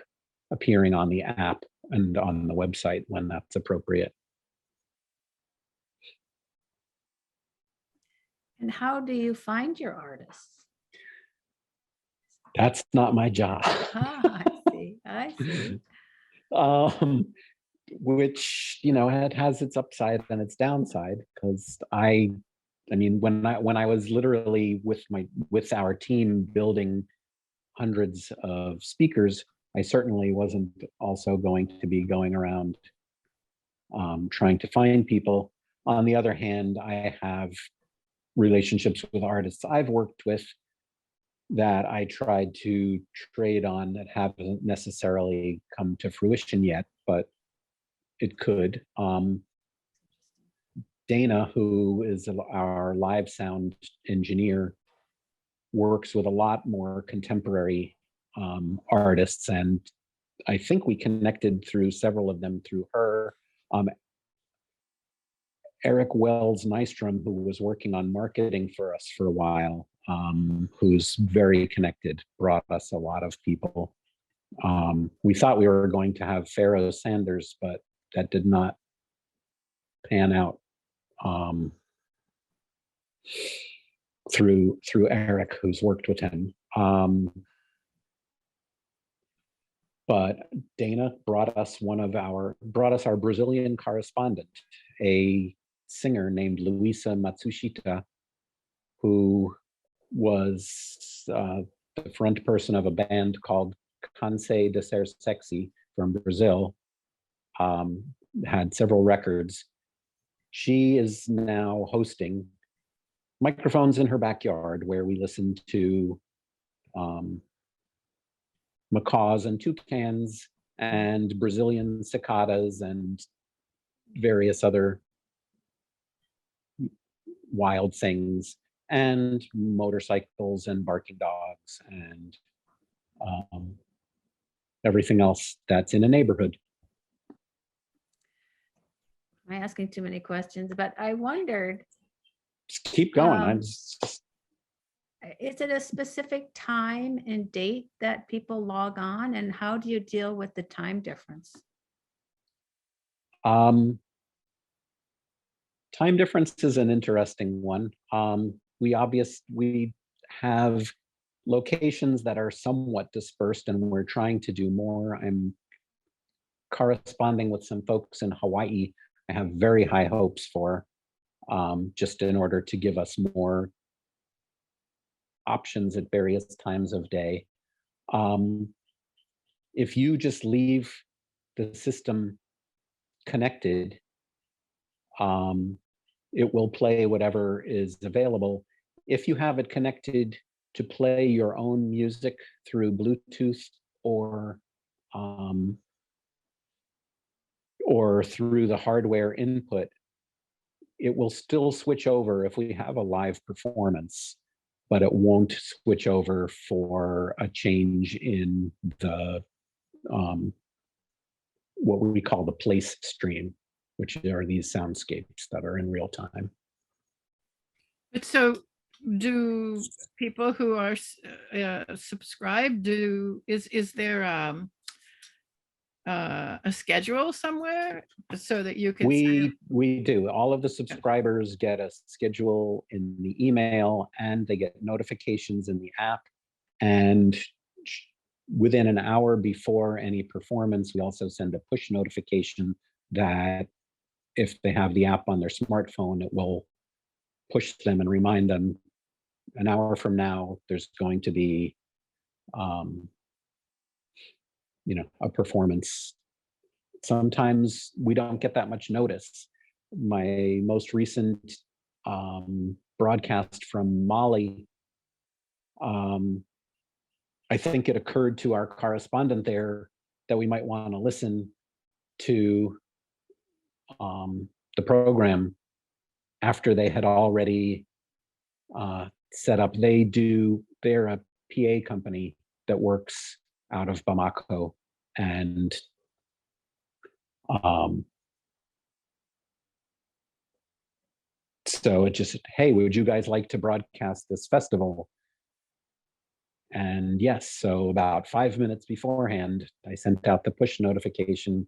appearing on the app and on the website when that's appropriate. And how do you find your artists? That's not my job. Ah, I see. Which, it has its upside and its downside, because I mean, when I was literally with our team building hundreds of speakers, I certainly wasn't also going to be going around trying to find people. On the other hand, I have relationships with artists I've worked with that I tried to trade on that haven't necessarily come to fruition yet, but it could. Dana, who is our live sound engineer, works with a lot more contemporary artists, and I think we connected through several of them through her. Eric Wells Nystrom, who was working on marketing for us for a while, who's very connected, brought us a lot of people. We thought we were going to have Pharaoh Sanders, but that did not pan out through Eric, who's worked with him. But Dana brought us our Brazilian correspondent, a singer named Luisa Matsushita, who was the front person of a band called Cansei de Ser Sexy from Brazil, had several records. She is now hosting Microphones in Her Backyard, where we listen to macaws and toucans and Brazilian cicadas and various other wild things, and motorcycles and barking dogs and everything else that's in a neighborhood. I'm asking too many questions, but I wondered. Just keep going. Is it a specific time and date that people log on, and how do you deal with the time difference? Time difference is an interesting one. We have locations that are somewhat dispersed, and we're trying to do more. I'm corresponding with some folks in Hawaii. I have very high hopes for, just in order to give us more options at various times of day. If you just leave the system connected, it will play whatever is available. If you have it connected to play your own music through Bluetooth or through the hardware input, it will still switch over if we have a live performance, but it won't switch over for a change in the what we call the place stream, which are these soundscapes that are in real time. But so do people who are subscribed, is there a schedule somewhere so that you can send We do. All of the subscribers get a schedule in the email, and they get notifications in the app. And within an hour before any performance, we also send a push notification that if they have the app on their smartphone, it will push them and remind them an hour from now there's going to be a performance. Sometimes we don't get that much notice. My most recent broadcast from Mali, I think it occurred to our correspondent there that we might want to listen to the program after they had already set up. They're a PA company that works out of Bamako, and so it just, hey, would you guys like to broadcast this festival? And yes, so about 5 minutes beforehand, I sent out the push notification,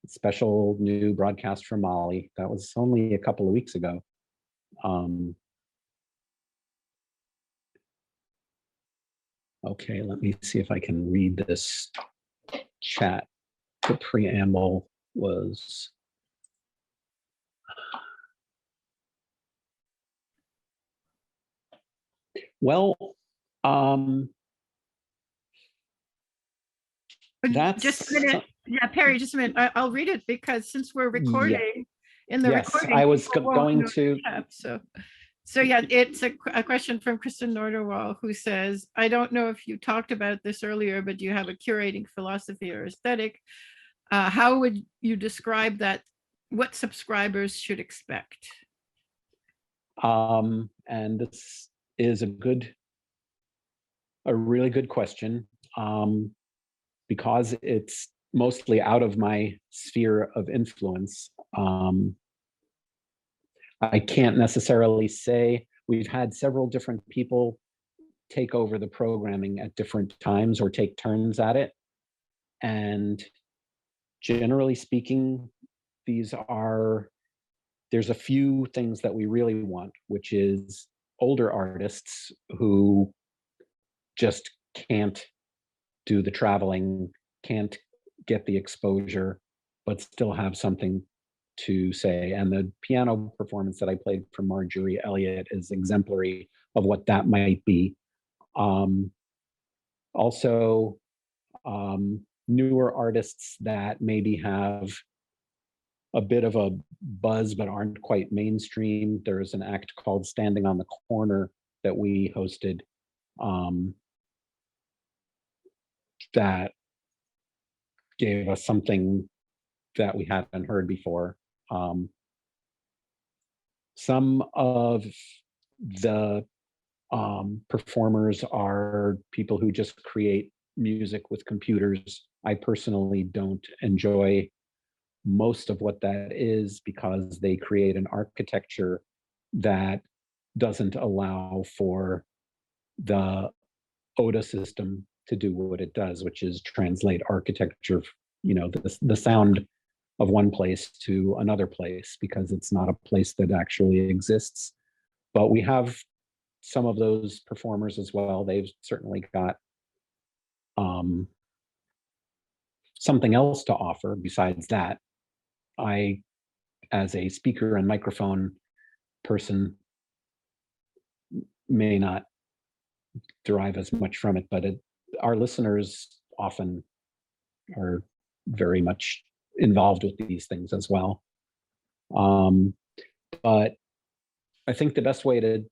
special new broadcast from Mali. That was only a couple of weeks ago. Okay, let me see if I can read this chat. The preamble was, well, that's just a minute. Yeah, Perry, just a minute. I'll read it because since we're recording in the yes, recording, I was people won't going know to. the tab, so yeah, it's a question from Kristen Norderwall, who says, I don't know if you talked about this earlier, but do you have a curating philosophy or aesthetic? How would you describe that? What subscribers should expect? And this is a really good question, because it's mostly out of my sphere of influence. I can't necessarily say. We've had several different people take over the programming at different times or take turns at it. And generally speaking, there's a few things that we really want, which is older artists who just can't do the traveling, can't get the exposure, but still have something to say. And the piano performance that I played from Marjorie Elliott is exemplary of what that might be. Also, newer artists that maybe have a bit of a buzz but aren't quite mainstream. There's an act called Standing on the Corner that we hosted, that gave us something that we hadn't heard before. Some of the performers are people who just create music with computers. I personally don't enjoy most of what that is because they create an architecture that doesn't allow for the ODA system to do what it does, which is translate architecture, the sound of one place to another place, because it's not a place that actually exists. But we have some of those performers as well. They've certainly got something else to offer besides that. I, as a speaker and microphone person, may not derive as much from it, but our listeners often are very much involved with these things as well. But I think the best way to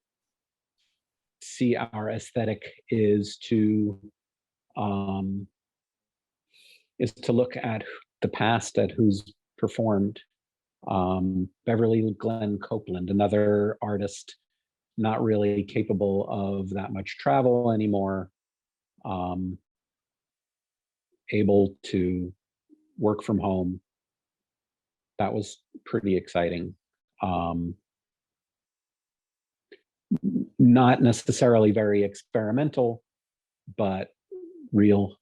see our aesthetic is to look at the past, at who's performed. Beverly Glenn Copeland, another artist not really capable of that much travel anymore, able to work from home. That was pretty exciting. Not necessarily very experimental, but real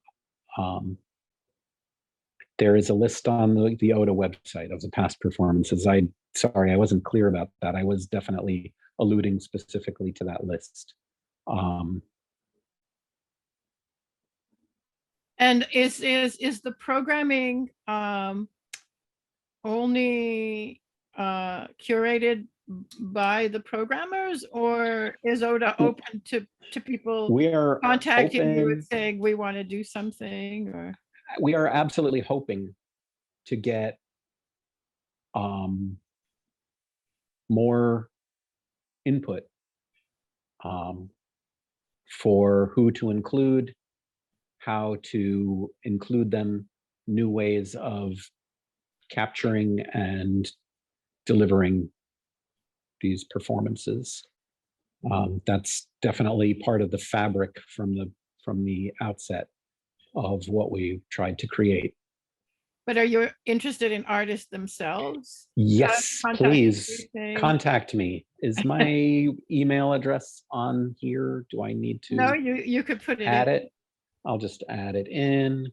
There is a list on the ODA website of the past performances. Sorry, I wasn't clear about that. I was definitely alluding specifically to that list. And is the programming only curated by the programmers, or is ODA open to people We are contacting you open. and saying we want to do something? Or We are absolutely hoping to get more input for who to include, how to include them, new ways of capturing and delivering these performances. That's definitely part of the fabric from the outset of what we tried to create. but are you interested in artists themselves? Yes, Contact please anything? contact me. Is my email address on here? Do I need to No, you could put it add in. it? I'll just add it in.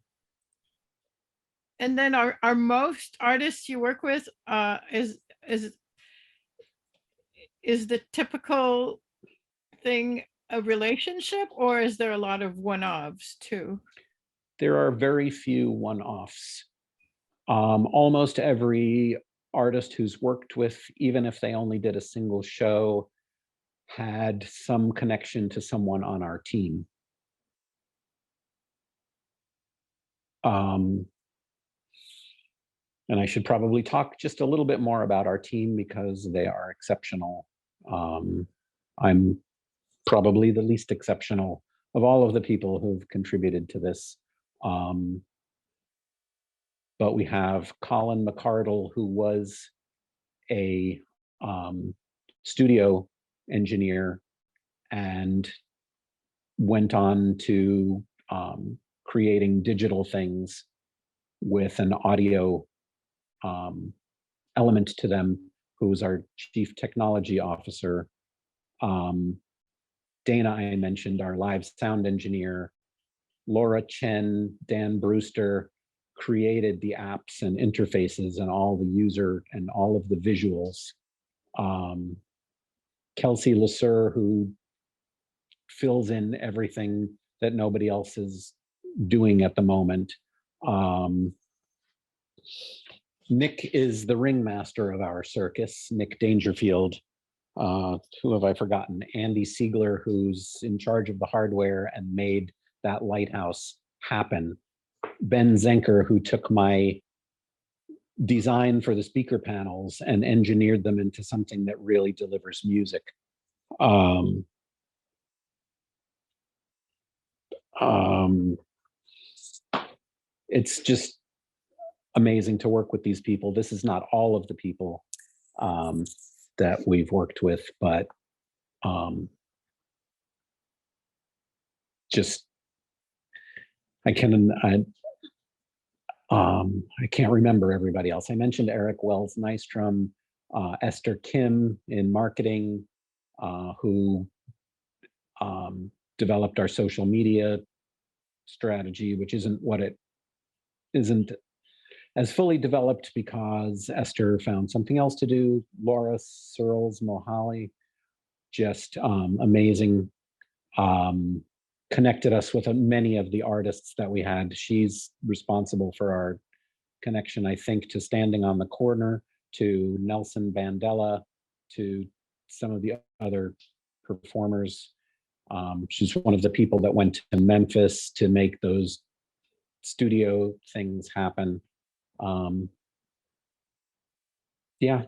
And then are most artists you work with is the typical thing a relationship, or is there a lot of one-offs too? There are very few one-offs. Almost every artist who's worked with, even if they only did a single show, had some connection to someone on our team. And I should probably talk just a little bit more about our team because they are exceptional. I'm probably the least exceptional of all of the people who've contributed to this. But we have Colin McCardle, who was a studio engineer and went on to creating digital things with an audio element to them, who's our chief technology officer. Dana, I mentioned, our live sound engineer. Laura Chen, Dan Brewster created the apps and interfaces and all the user and all of the visuals. Kelsey Lasser, who fills in everything that nobody else is doing at the moment. Nick is the ringmaster of our circus, Nick Dangerfield. Who have I forgotten? Andy Siegler, who's in charge of the hardware and made that lighthouse happen. Ben Zenker, who took my design for the speaker panels and engineered them into something that really delivers music. It's just amazing to work with these people. This is not all of the people that we've worked with, but just I can't remember everybody else. I mentioned Eric Wells Nystrom, Esther Kim in marketing, who developed our social media strategy, which isn't as fully developed because Esther found something else to do. Laura Searles Mohali, just amazing. Connected us with many of the artists that we had. She's responsible for our connection, I think, to Standing on the Corner, to Nelson Bandela, to some of the other performers. She's one of the people that went to Memphis to make those studio things happen. Yeah,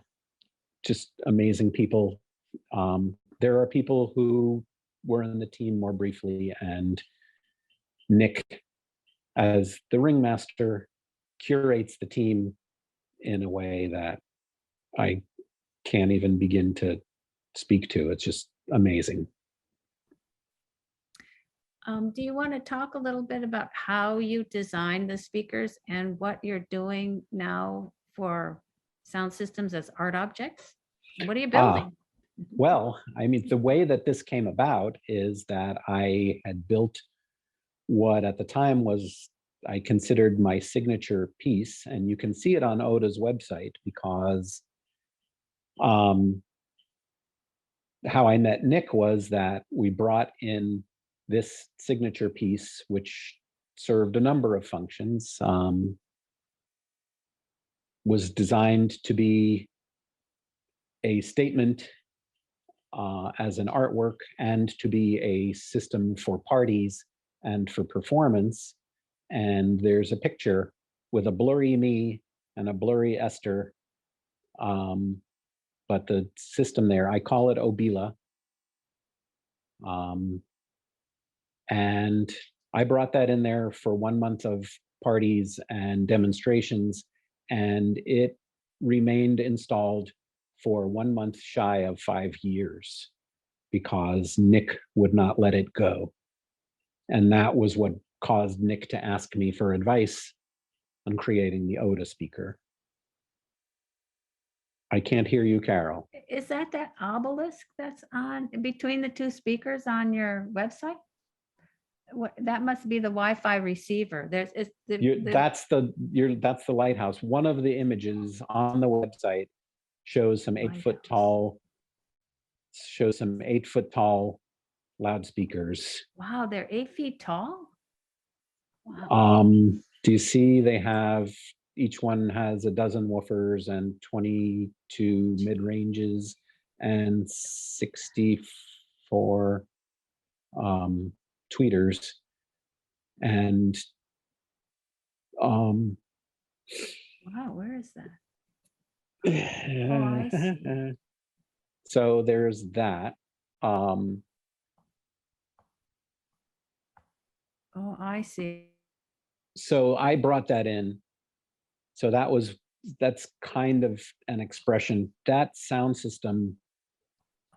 just amazing people. There are people who were in the team more briefly, and Nick, as the ringmaster, curates the team in a way that I can't even begin to speak to. It's just amazing. Do you want to talk a little bit about how you design the speakers and what you're doing now for sound systems as art objects? What are you building? Well, I mean, the way that this came about is that I had built what at the time was I considered my signature piece, and you can see it on Oda's website because how I met Nick was that we brought in this signature piece, which served a number of functions, was designed to be a statement as an artwork and to be a system for parties and for performance. And there's a picture with a blurry me and a blurry Esther. But the system there, I call it Obila. And I brought that in there for 1 month of parties and demonstrations, and it remained installed for 1 month shy of 5 years because Nick would not let it go. And that was what caused Nick to ask me for advice on creating the Oda speaker. I can't hear you, Carol. Is that obelisk that's on between the two speakers on your website? What, that must be the Wi-Fi receiver. There's That's the lighthouse. One of the images on the website shows some 8 foot tall, loudspeakers. Wow, they're 8 feet tall. Wow. Do you see they have, each one has a dozen woofers and 22 mid-ranges and 64 tweeters. And wow, where is that? I see. So there's that. Oh, I see. So I brought that in. So that's kind of an expression. That sound system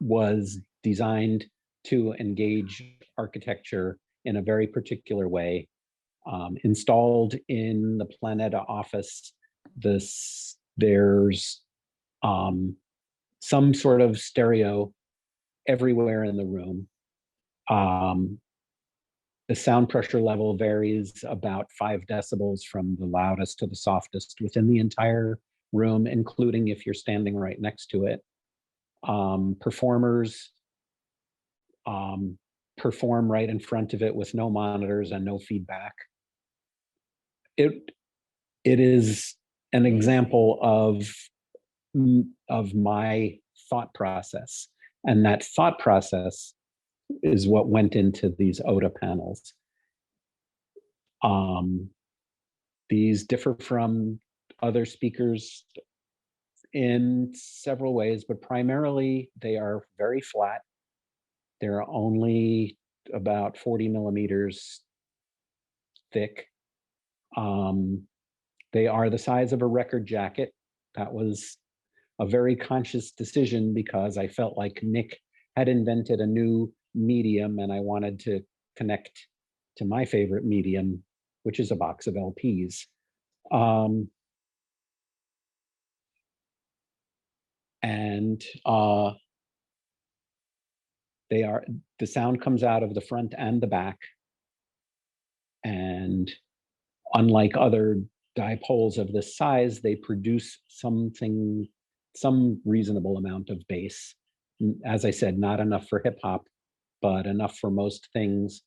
was designed to engage architecture in a very particular way. Installed in the Planeta office, there's some sort of stereo everywhere in the room. The sound pressure level varies about 5 decibels from the loudest to the softest within the entire room, including if you're standing right next to it. Performers perform right in front of it with no monitors and no feedback. It is an example of my thought process, and that thought process is what went into these Oda panels. These differ from other speakers in several ways, but primarily they are very flat. They're only about 40 millimeters thick. They are the size of a record jacket. That was a very conscious decision because I felt like Nick had invented a new medium and I wanted to connect to my favorite medium, which is a box of LPs. The sound comes out of the front and the back. And unlike other dipoles of this size, they produce some reasonable amount of bass. As I said, not enough for hip hop, but enough for most things.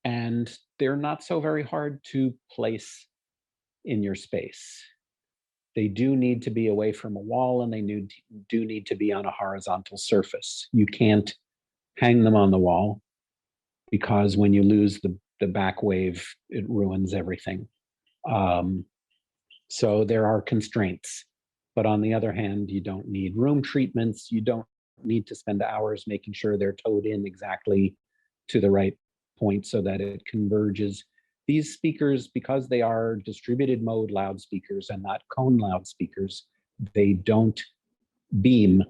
And they're not so very hard to place in your space. They do need to be away from a wall, and they do need to be on a horizontal surface. You can't hang them on the wall because when you lose the back wave, it ruins everything. So there are constraints. But on the other hand, you don't need room treatments. You don't need to spend hours making sure they're towed in exactly to the right point so that it converges. These speakers, because they are distributed mode loudspeakers and not cone loudspeakers, they don't beam,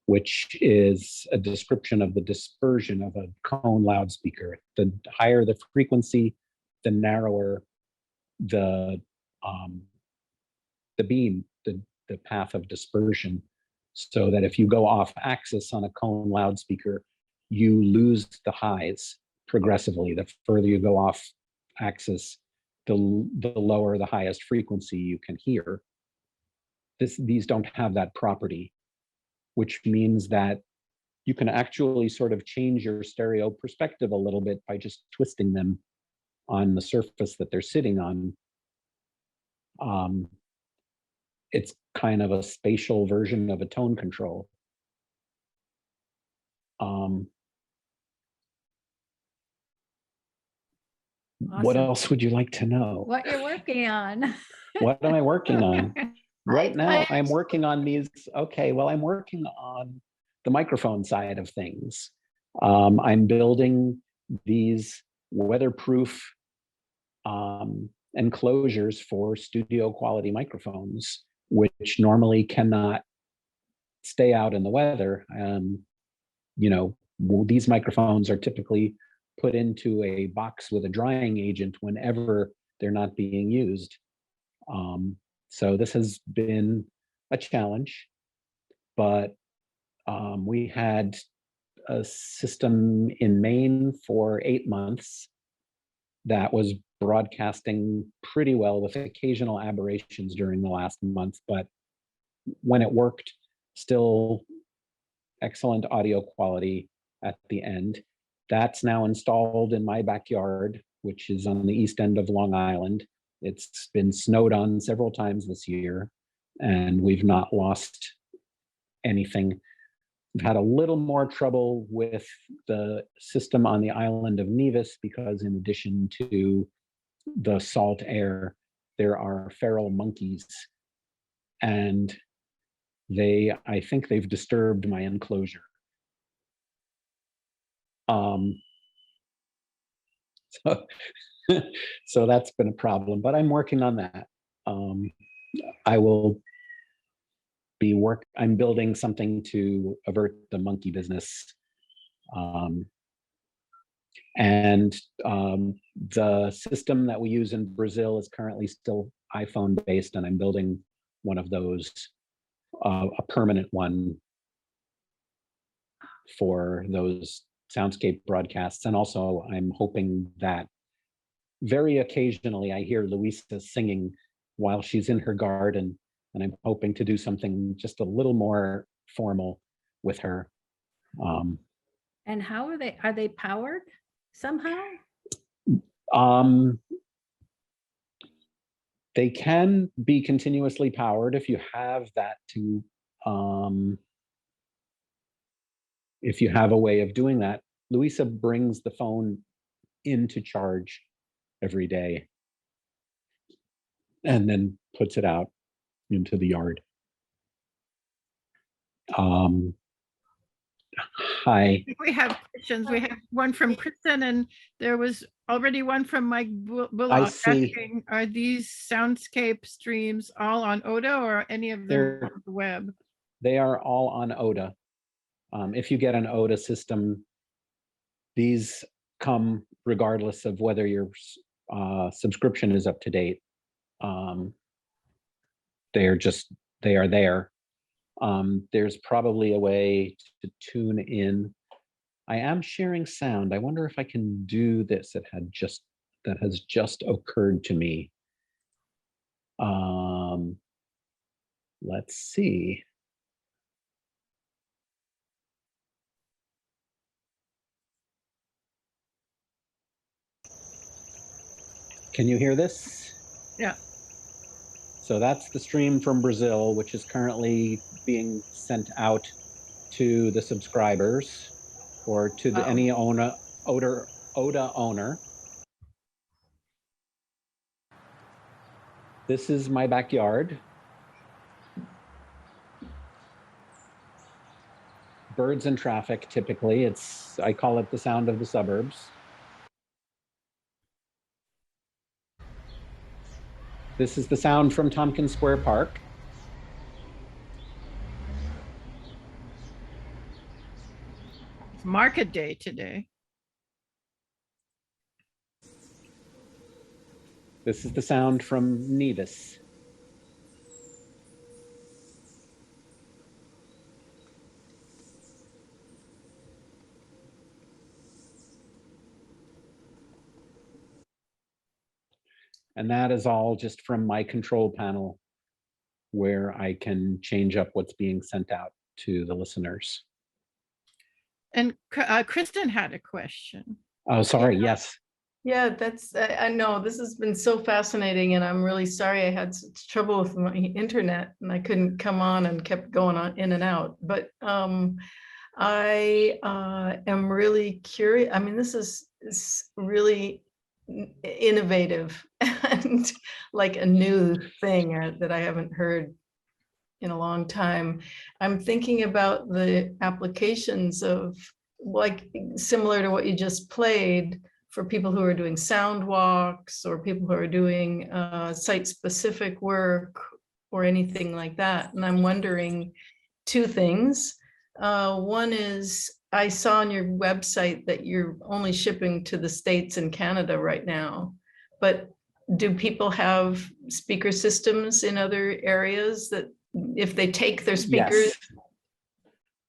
which is a description of the dispersion of a cone loudspeaker. The higher the frequency, the narrower the beam, the path of dispersion, so that if you go off axis on a cone loudspeaker, you lose the highs progressively. The further you go off axis, the lower the highest frequency you can hear. These don't have that property, which means that you can actually sort of change your stereo perspective a little bit by just twisting them on the surface that they're sitting on. It's kind of a spatial version of a tone control. What Awesome. else would you like to know? What you're working on. What am I working on? Right I- now, I'm working on these. Okay, well, I'm working on the microphone side of things. I'm building these weatherproof enclosures for studio quality microphones, which normally cannot stay out in the weather. You know, these microphones are typically put into a box with a drying agent whenever they're not being used. So this has been a challenge, but we had a system in Maine for 8 months that was broadcasting pretty well with occasional aberrations during the last month, but when it worked, still excellent audio quality at the end. That's now installed in my backyard, which is on the east end of Long Island. It's been snowed on several times this year, and we've not lost anything. We've had a little more trouble with the system on the island of Nevis because in addition to the salt air, there are feral monkeys, and I think they've disturbed my enclosure. So, so that's been a problem, but I'm working on that. I will be I'm building something to avert the monkey business. And the system that we use in Brazil is currently still iPhone based, and I'm building one of those, a permanent one for those soundscape broadcasts. And also I'm hoping that very occasionally I hear Luisa singing while she's in her garden, and I'm hoping to do something just a little more formal with her. And how are they powered somehow? They can be continuously powered if you have that if you have a way of doing that. Luisa brings the phone into charge every day and then puts it out into the yard. Hi. We have questions. We have one from Kristen, and there was already one from Mike Bullock I see. asking, are these soundscape streams all on Oda or any of them on the web? They are all on Oda. If you get an Oda system, these come regardless of whether your subscription is up to date. They are there. There's probably a way to tune in. I am sharing sound. I wonder if I can do this. That has just occurred to me. Let's see. Can you hear this? Yeah. So that's the stream from Brazil, which is currently being sent out to the subscribers or to any Oda owner. This is my backyard. Birds and traffic, typically. I call it the sound of the suburbs. This is the sound from Tompkins Square Park. It's market day today. This is the sound from Nevis. And that is all just from my control panel, where I can change up what's being sent out to the listeners. And Kristen had a question. Oh, sorry. Yeah. Yes. Yeah, that's, I know, this has been so fascinating, and I'm really sorry I had such trouble with my internet and I couldn't come on and kept going on in and out. But I am really curious. I mean, this is really innovative and like a new thing that I haven't heard in a long time. I'm thinking about the applications of, like, similar to what you just played, for people who are doing sound walks or people who are doing site-specific work or anything like that. And I'm wondering two things. One is, I saw on your website that you're only shipping to the States and Canada right now, but do people have speaker systems in other areas that if they take their speakers? Yes.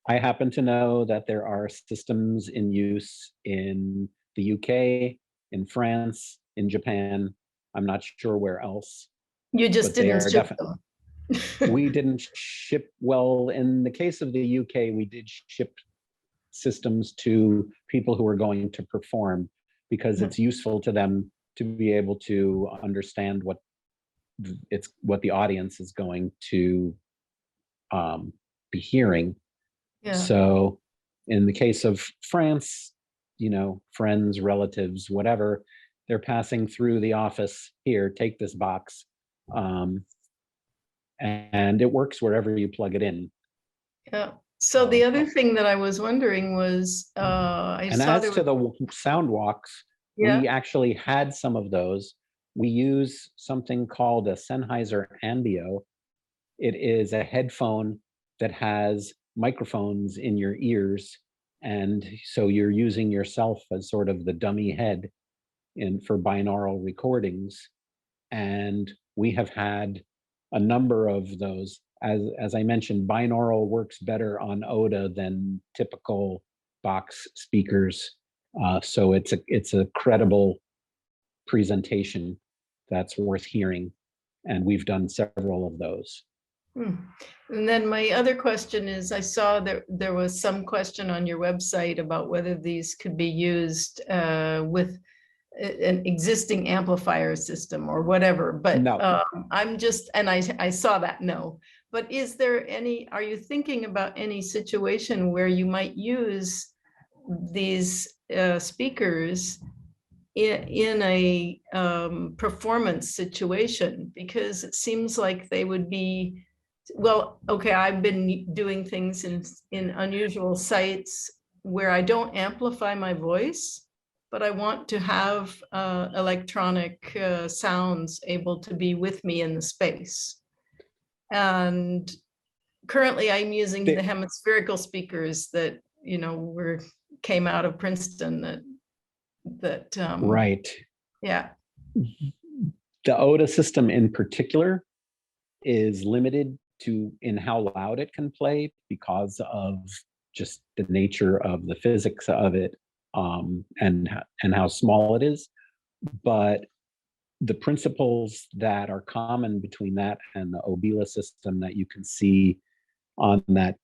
I happen to know that there are systems in use in the UK, in France, in Japan. I'm not sure where else. You just but they didn't are ship them. We didn't ship, well, in the case of the UK, we did ship systems to people who are going to perform, because it's useful to them to be able to understand what the audience is going to be hearing. Yeah. So in the case of France, you know, friends, relatives, whatever, they're passing through the office, here, take this box. And it works wherever you plug it in. Yeah. So the other thing that I was wondering was, I And saw as to the sound walks, yeah, we actually had some of those. We use something called a Sennheiser Ambio. It is a headphone that has microphones in your ears. And so you're using yourself as sort of the dummy head for binaural recordings. And we have had a number of those. As I mentioned, binaural works better on ODA than typical box speakers. So it's a credible presentation that's worth hearing. And we've done several of those. And then my other question is, I saw that there was some question on your website about whether these could be used with an existing amplifier system or whatever, but No. I'm just, and I saw that, no. But is there any, are you thinking about any situation where you might use these speakers in a performance situation? Because it seems like they would be, well, okay, I've been doing things in unusual sites where I don't amplify my voice, but I want to have electronic sounds able to be with me in the space. And currently I'm using the hemispherical speakers that, you know, came out of Princeton that Right. Yeah. The ODA system in particular is limited in how loud it can play because of just the nature of the physics of it, and how small it is. But the principles that are common between that and the OBILA system that you can see on that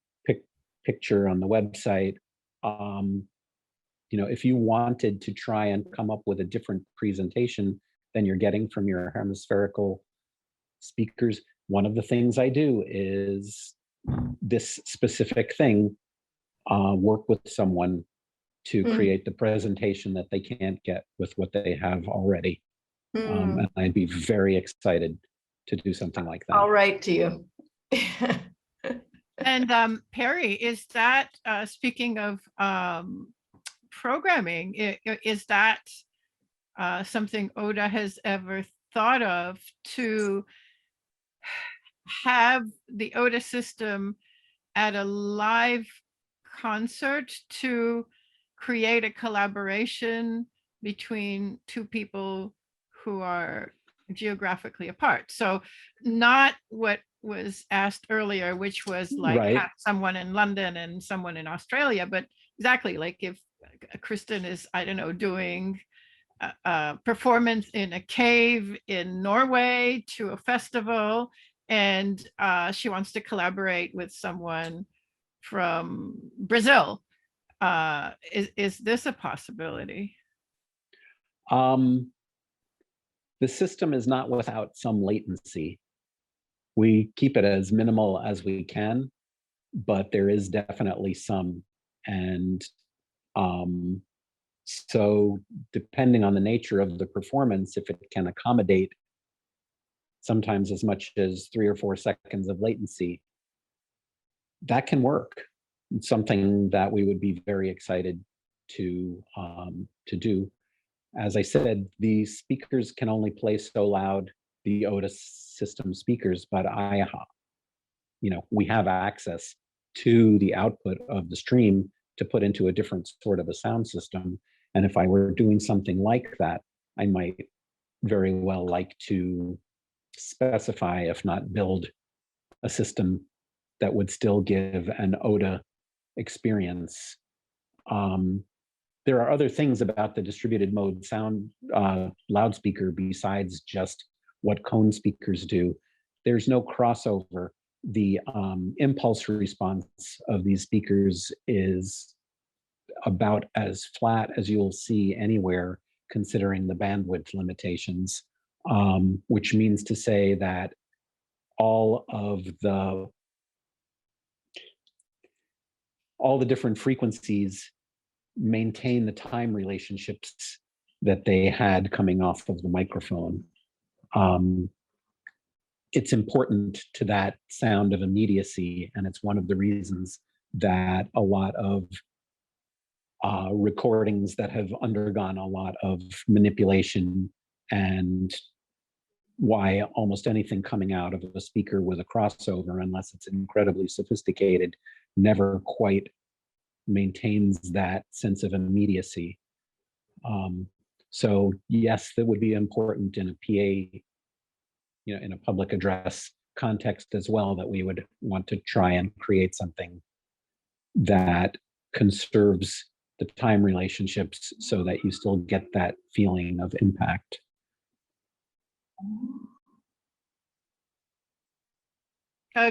picture on the website, you know, if you wanted to try and come up with a different presentation than you're getting from your hemispherical speakers, one of the things I do is this specific thing, work with someone to create the presentation that they can't get with what they have already. And I'd be very excited to do something like that. I'll write to you. And Perry, is that, speaking of programming, is that something ODA has ever thought of, to have the ODA system at a live concert to create a collaboration between two people who are geographically apart? So not what was asked earlier, which was like have someone in London and someone in Australia, but exactly like if Kristen is, I don't know, doing performance in a cave in Norway to a festival, and she wants to collaborate with someone from Brazil. Is this a possibility? The system is not without some latency. We keep it as minimal as we can, but there is definitely some. And so depending on the nature of the performance, if it can accommodate sometimes as much as 3 or 4 seconds of latency, that can work. It's something that we would be very excited to do. As I said, the speakers can only play so loud, the Otis system speakers, but we have access to the output of the stream to put into a different sort of a sound system. And if I were doing something like that, I might very well like to specify, if not build, a system that would still give an OTA experience. There are other things about the distributed mode sound loudspeaker besides just what cone speakers do. There's no crossover. The impulse response of these speakers is about as flat as you'll see anywhere, considering the bandwidth limitations, which means to say that all the different frequencies maintain the time relationships that they had coming off of the microphone. It's important to that sound of immediacy, and it's one of the reasons that a lot of recordings that have undergone a lot of manipulation, and why almost anything coming out of a speaker with a crossover, unless it's incredibly sophisticated, never quite maintains that sense of immediacy. So yes, that would be important in a PA, in a public address context as well, that we would want to try and create something that conserves the time relationships so that you still get that feeling of impact.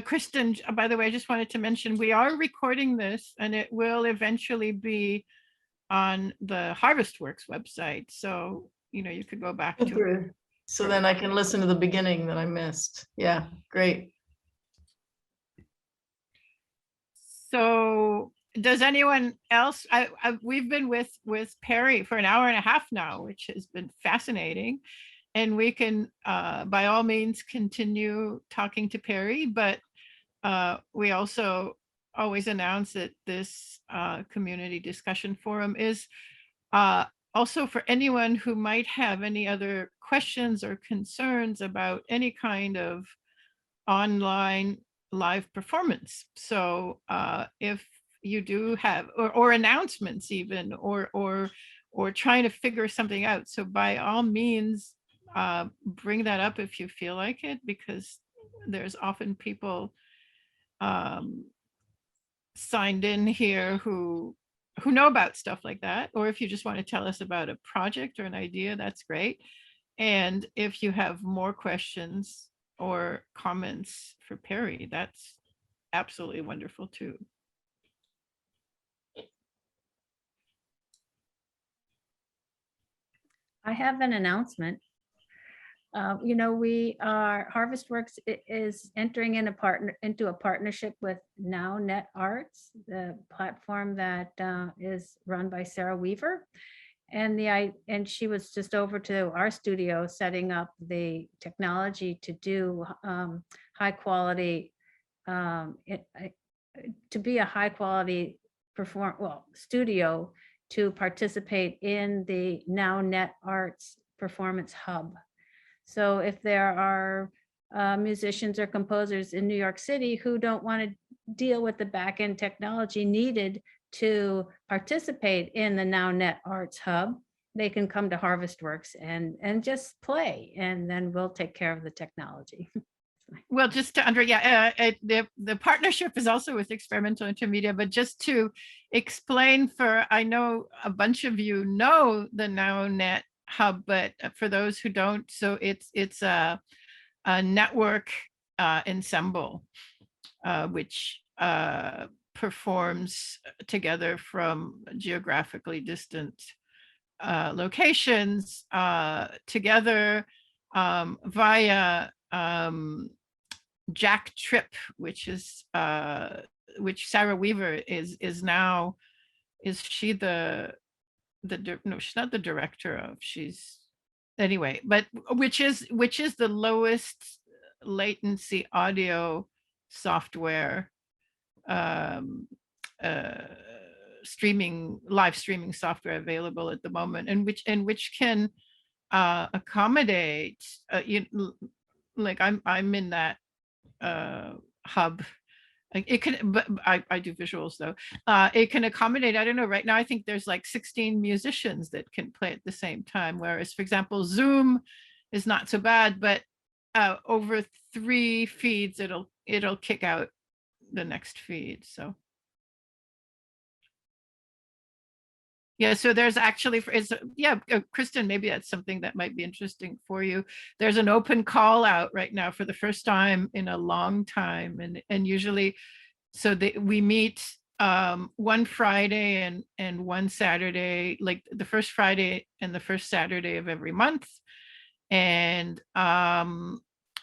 Kristen, by the way, I just wanted to mention, we are recording this and it will eventually be on the Harvestworks website. So, you could go back to it. So then I can listen to the beginning that I missed. Yeah, great. So does anyone else, we've been with Perry for an hour and a half now, which has been fascinating. And we can, by all means, continue talking to Perry, but we also always announce that this community discussion forum is also for anyone who might have any other questions or concerns about any kind of online live performance. So if you do have, or announcements even, or trying to figure something out, so by all means, bring that up if you feel like it, because there's often people signed in here who know about stuff like that, or if you just want to tell us about a project or an idea, that's great. And if you have more questions or comments for Perry, that's absolutely wonderful too. I have an announcement. Harvestworks is entering into a partnership with Now Net Arts, the platform that is run by Sarah Weaver. And she was just over to our studio setting up the technology to do high quality, to be a high quality studio to participate in the Now Net Arts Performance Hub. So if there are musicians or composers in New York City who don't want to deal with the back-end technology needed to participate in the Now Net Arts Hub, they can come to Harvestworks and just play, and then we'll take care of the technology. Well, just to the partnership is also with Experimental Intermedia, but just to explain, I know a bunch of you know the Now Net hub, but for those who don't, so it's a network ensemble, which performs together from geographically distant locations together via Jack Trip, which which Sarah Weaver is now, is she no, she's not the director of, she's, anyway, but which is the lowest latency audio software, live streaming software available at the moment, and which can accommodate like I'm in that hub. Like it can, but I do visuals though. It can accommodate, I don't know, right now I think there's like 16 musicians that can play at the same time. Whereas, for example, Zoom is not so bad, but over 3 feeds, it'll kick out the next feed. So yeah, so there's actually, Kristen, maybe that's something that might be interesting for you. There's an open call out right now for the first time in a long time. And usually, so we meet one Friday and one Saturday, like the first Friday and the first Saturday of every month. And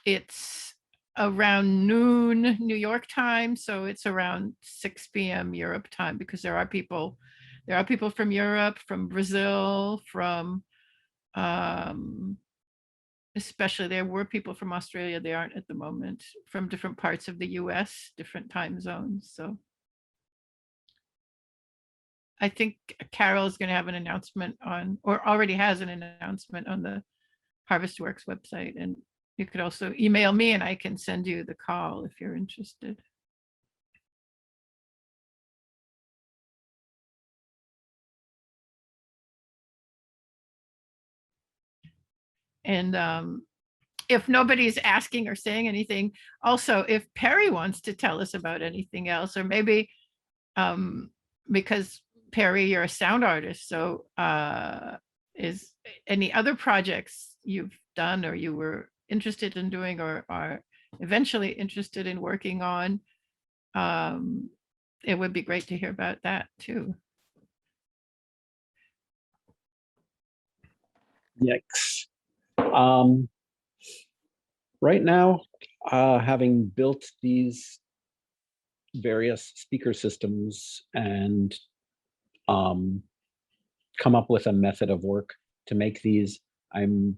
it's around noon New York time. So it's around 6 p.m. Europe time, because there are people from Europe, from Brazil, from especially there were people from Australia. They aren't at the moment, from different parts of the US, different time zones. So I think Carol is going to have an announcement on, or already has an announcement on the Harvestworks website. And you could also email me and I can send you the call if you're interested. And if nobody's asking or saying anything, also, if Perry wants to tell us about anything else, or maybe because Perry, you're a sound artist, so is any other projects you've done or you were interested in doing or are eventually interested in working on? It would be great to hear about that too. Yikes. Right now, having built these various speaker systems and come up with a method of work to make these, I'm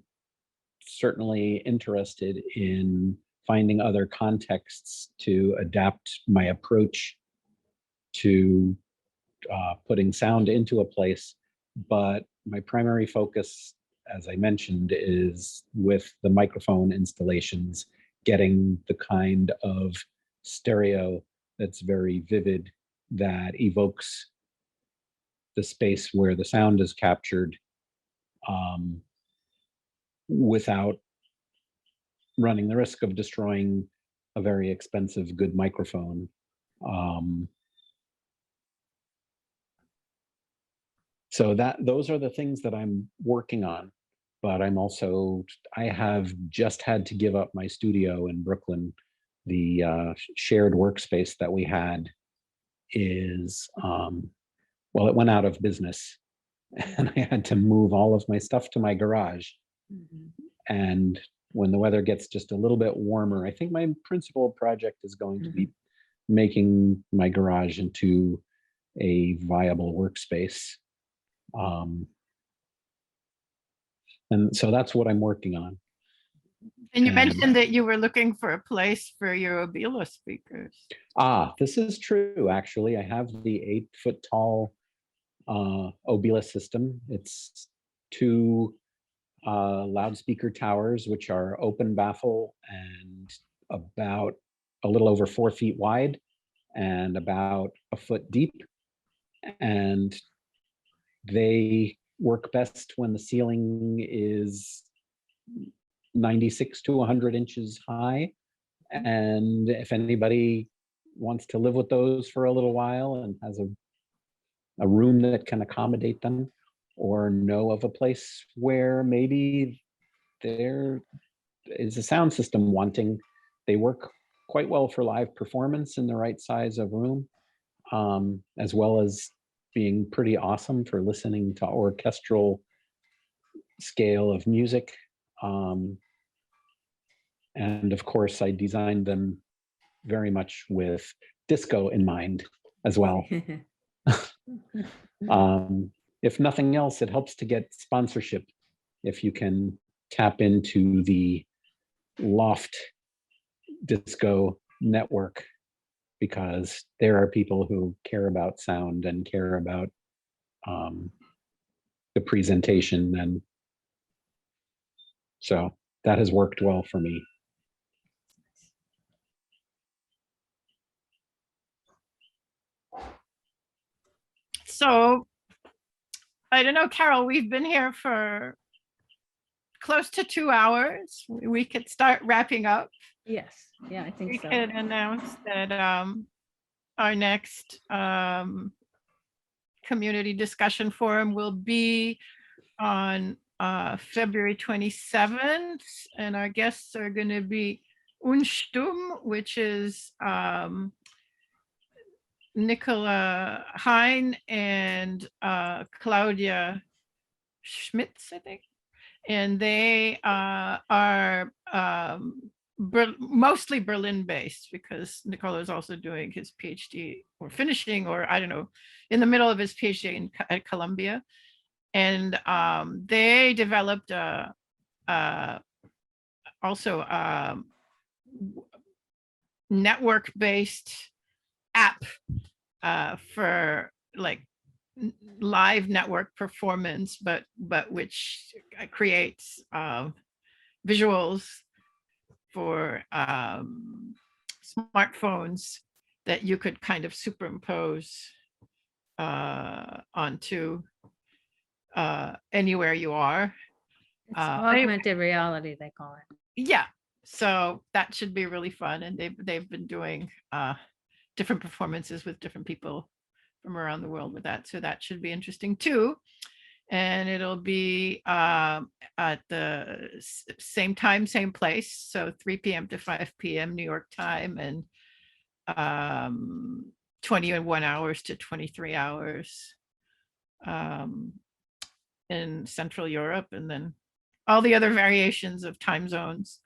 certainly interested in finding other contexts to adapt my approach to putting sound into a place. But my primary focus, as I mentioned, is with the microphone installations, getting the kind of stereo that's very vivid, that evokes the space where the sound is captured, without running the risk of destroying a very expensive, good microphone. So those are the things that I'm working on. But I have just had to give up my studio in Brooklyn. The shared workspace that we had is, well, it went out of business. And I had to move all of my stuff to my garage. And when the weather gets just a little bit warmer, I think my principal project is going to be making my garage into a viable workspace. And so that's what I'm working on. And you mentioned that you were looking for a place for your Obila speakers. This is true, actually. I have the 8-foot tall Obila system. It's 2 loudspeaker towers, which are open baffle and about a little over 4 feet wide and about a foot deep. And they work best when the ceiling is 96 to 100 inches high. And if anybody wants to live with those for a little while and has a room that can accommodate them, or know of a place where maybe there is a sound system wanting, they work quite well for live performance in the right size of room, as well as being pretty awesome for listening to orchestral scale of music. And of course, I designed them very much with disco in mind as well. If nothing else, it helps to get sponsorship if you can tap into the Loft Disco network, because there are people who care about sound and care about the presentation, and so that has worked well for me. So I don't know, Carol, we've been here for close to 2 hours. We could start wrapping up. Yes, yeah, I We think so. could announce that our next community discussion forum will be on February 27th, and our guests are going to be Unstum, which is Nicola Hein and Claudia Schmitz, I think. And they are mostly Berlin based, because Nicola is also doing his PhD, or finishing, or I don't know, in the middle of his PhD at Columbia. And they developed also network-based app for like live network performance, but which creates visuals for smartphones that you could kind of superimpose onto anywhere you are. It's augmented reality, they call it. Yeah, so that should be really fun, and they've been doing different performances with different people from around the world with that, so that should be interesting too. And it'll be at the same time, same place, so 3 p.m. to 5 p.m. New York time, and 21 hours to 23 hours in Central Europe, and then all the other variations of time zones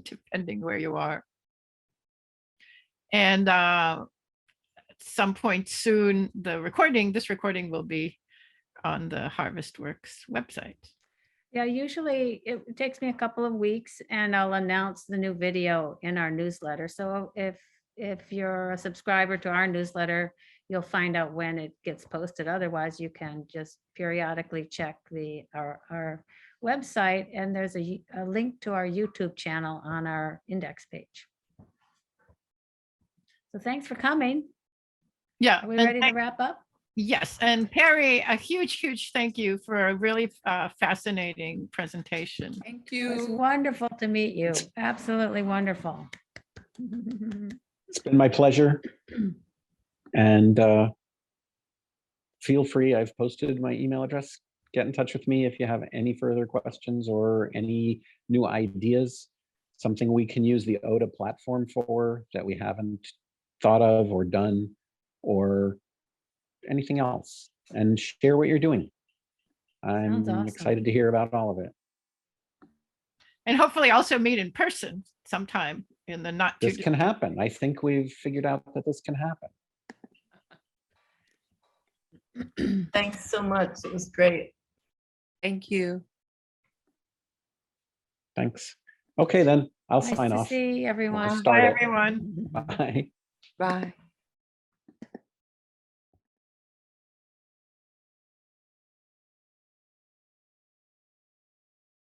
depending where you are. And at some point soon, this recording will be on the Harvestworks website. Yeah, usually it takes me a couple of weeks and I'll announce the new video in our newsletter. So if you're a subscriber to our newsletter, you'll find out when it gets posted. Otherwise, you can just periodically check our website, and there's a link to our YouTube channel on our index page. So thanks for coming. Yeah. Are we ready to wrap up? Yes, and Perry, a huge thank you for a really fascinating presentation. Thank It was you. wonderful to meet you. Absolutely wonderful. It's been my pleasure. And feel free, I've posted my email address. Get in touch with me if you have any further questions or any new ideas, something we can use the ODA platform for that we haven't thought of or done, or anything else, and share what you're doing. I'm Sounds awesome. excited to hear about all of it. And hopefully also meet in person sometime in the not too This can happen. I think we've figured out that this can happen. Thanks so much. It was great. Thank you. Thanks. Okay, then I'll Nice sign to off. see everyone. We'll start Bye, it. everyone. Bye. Bye.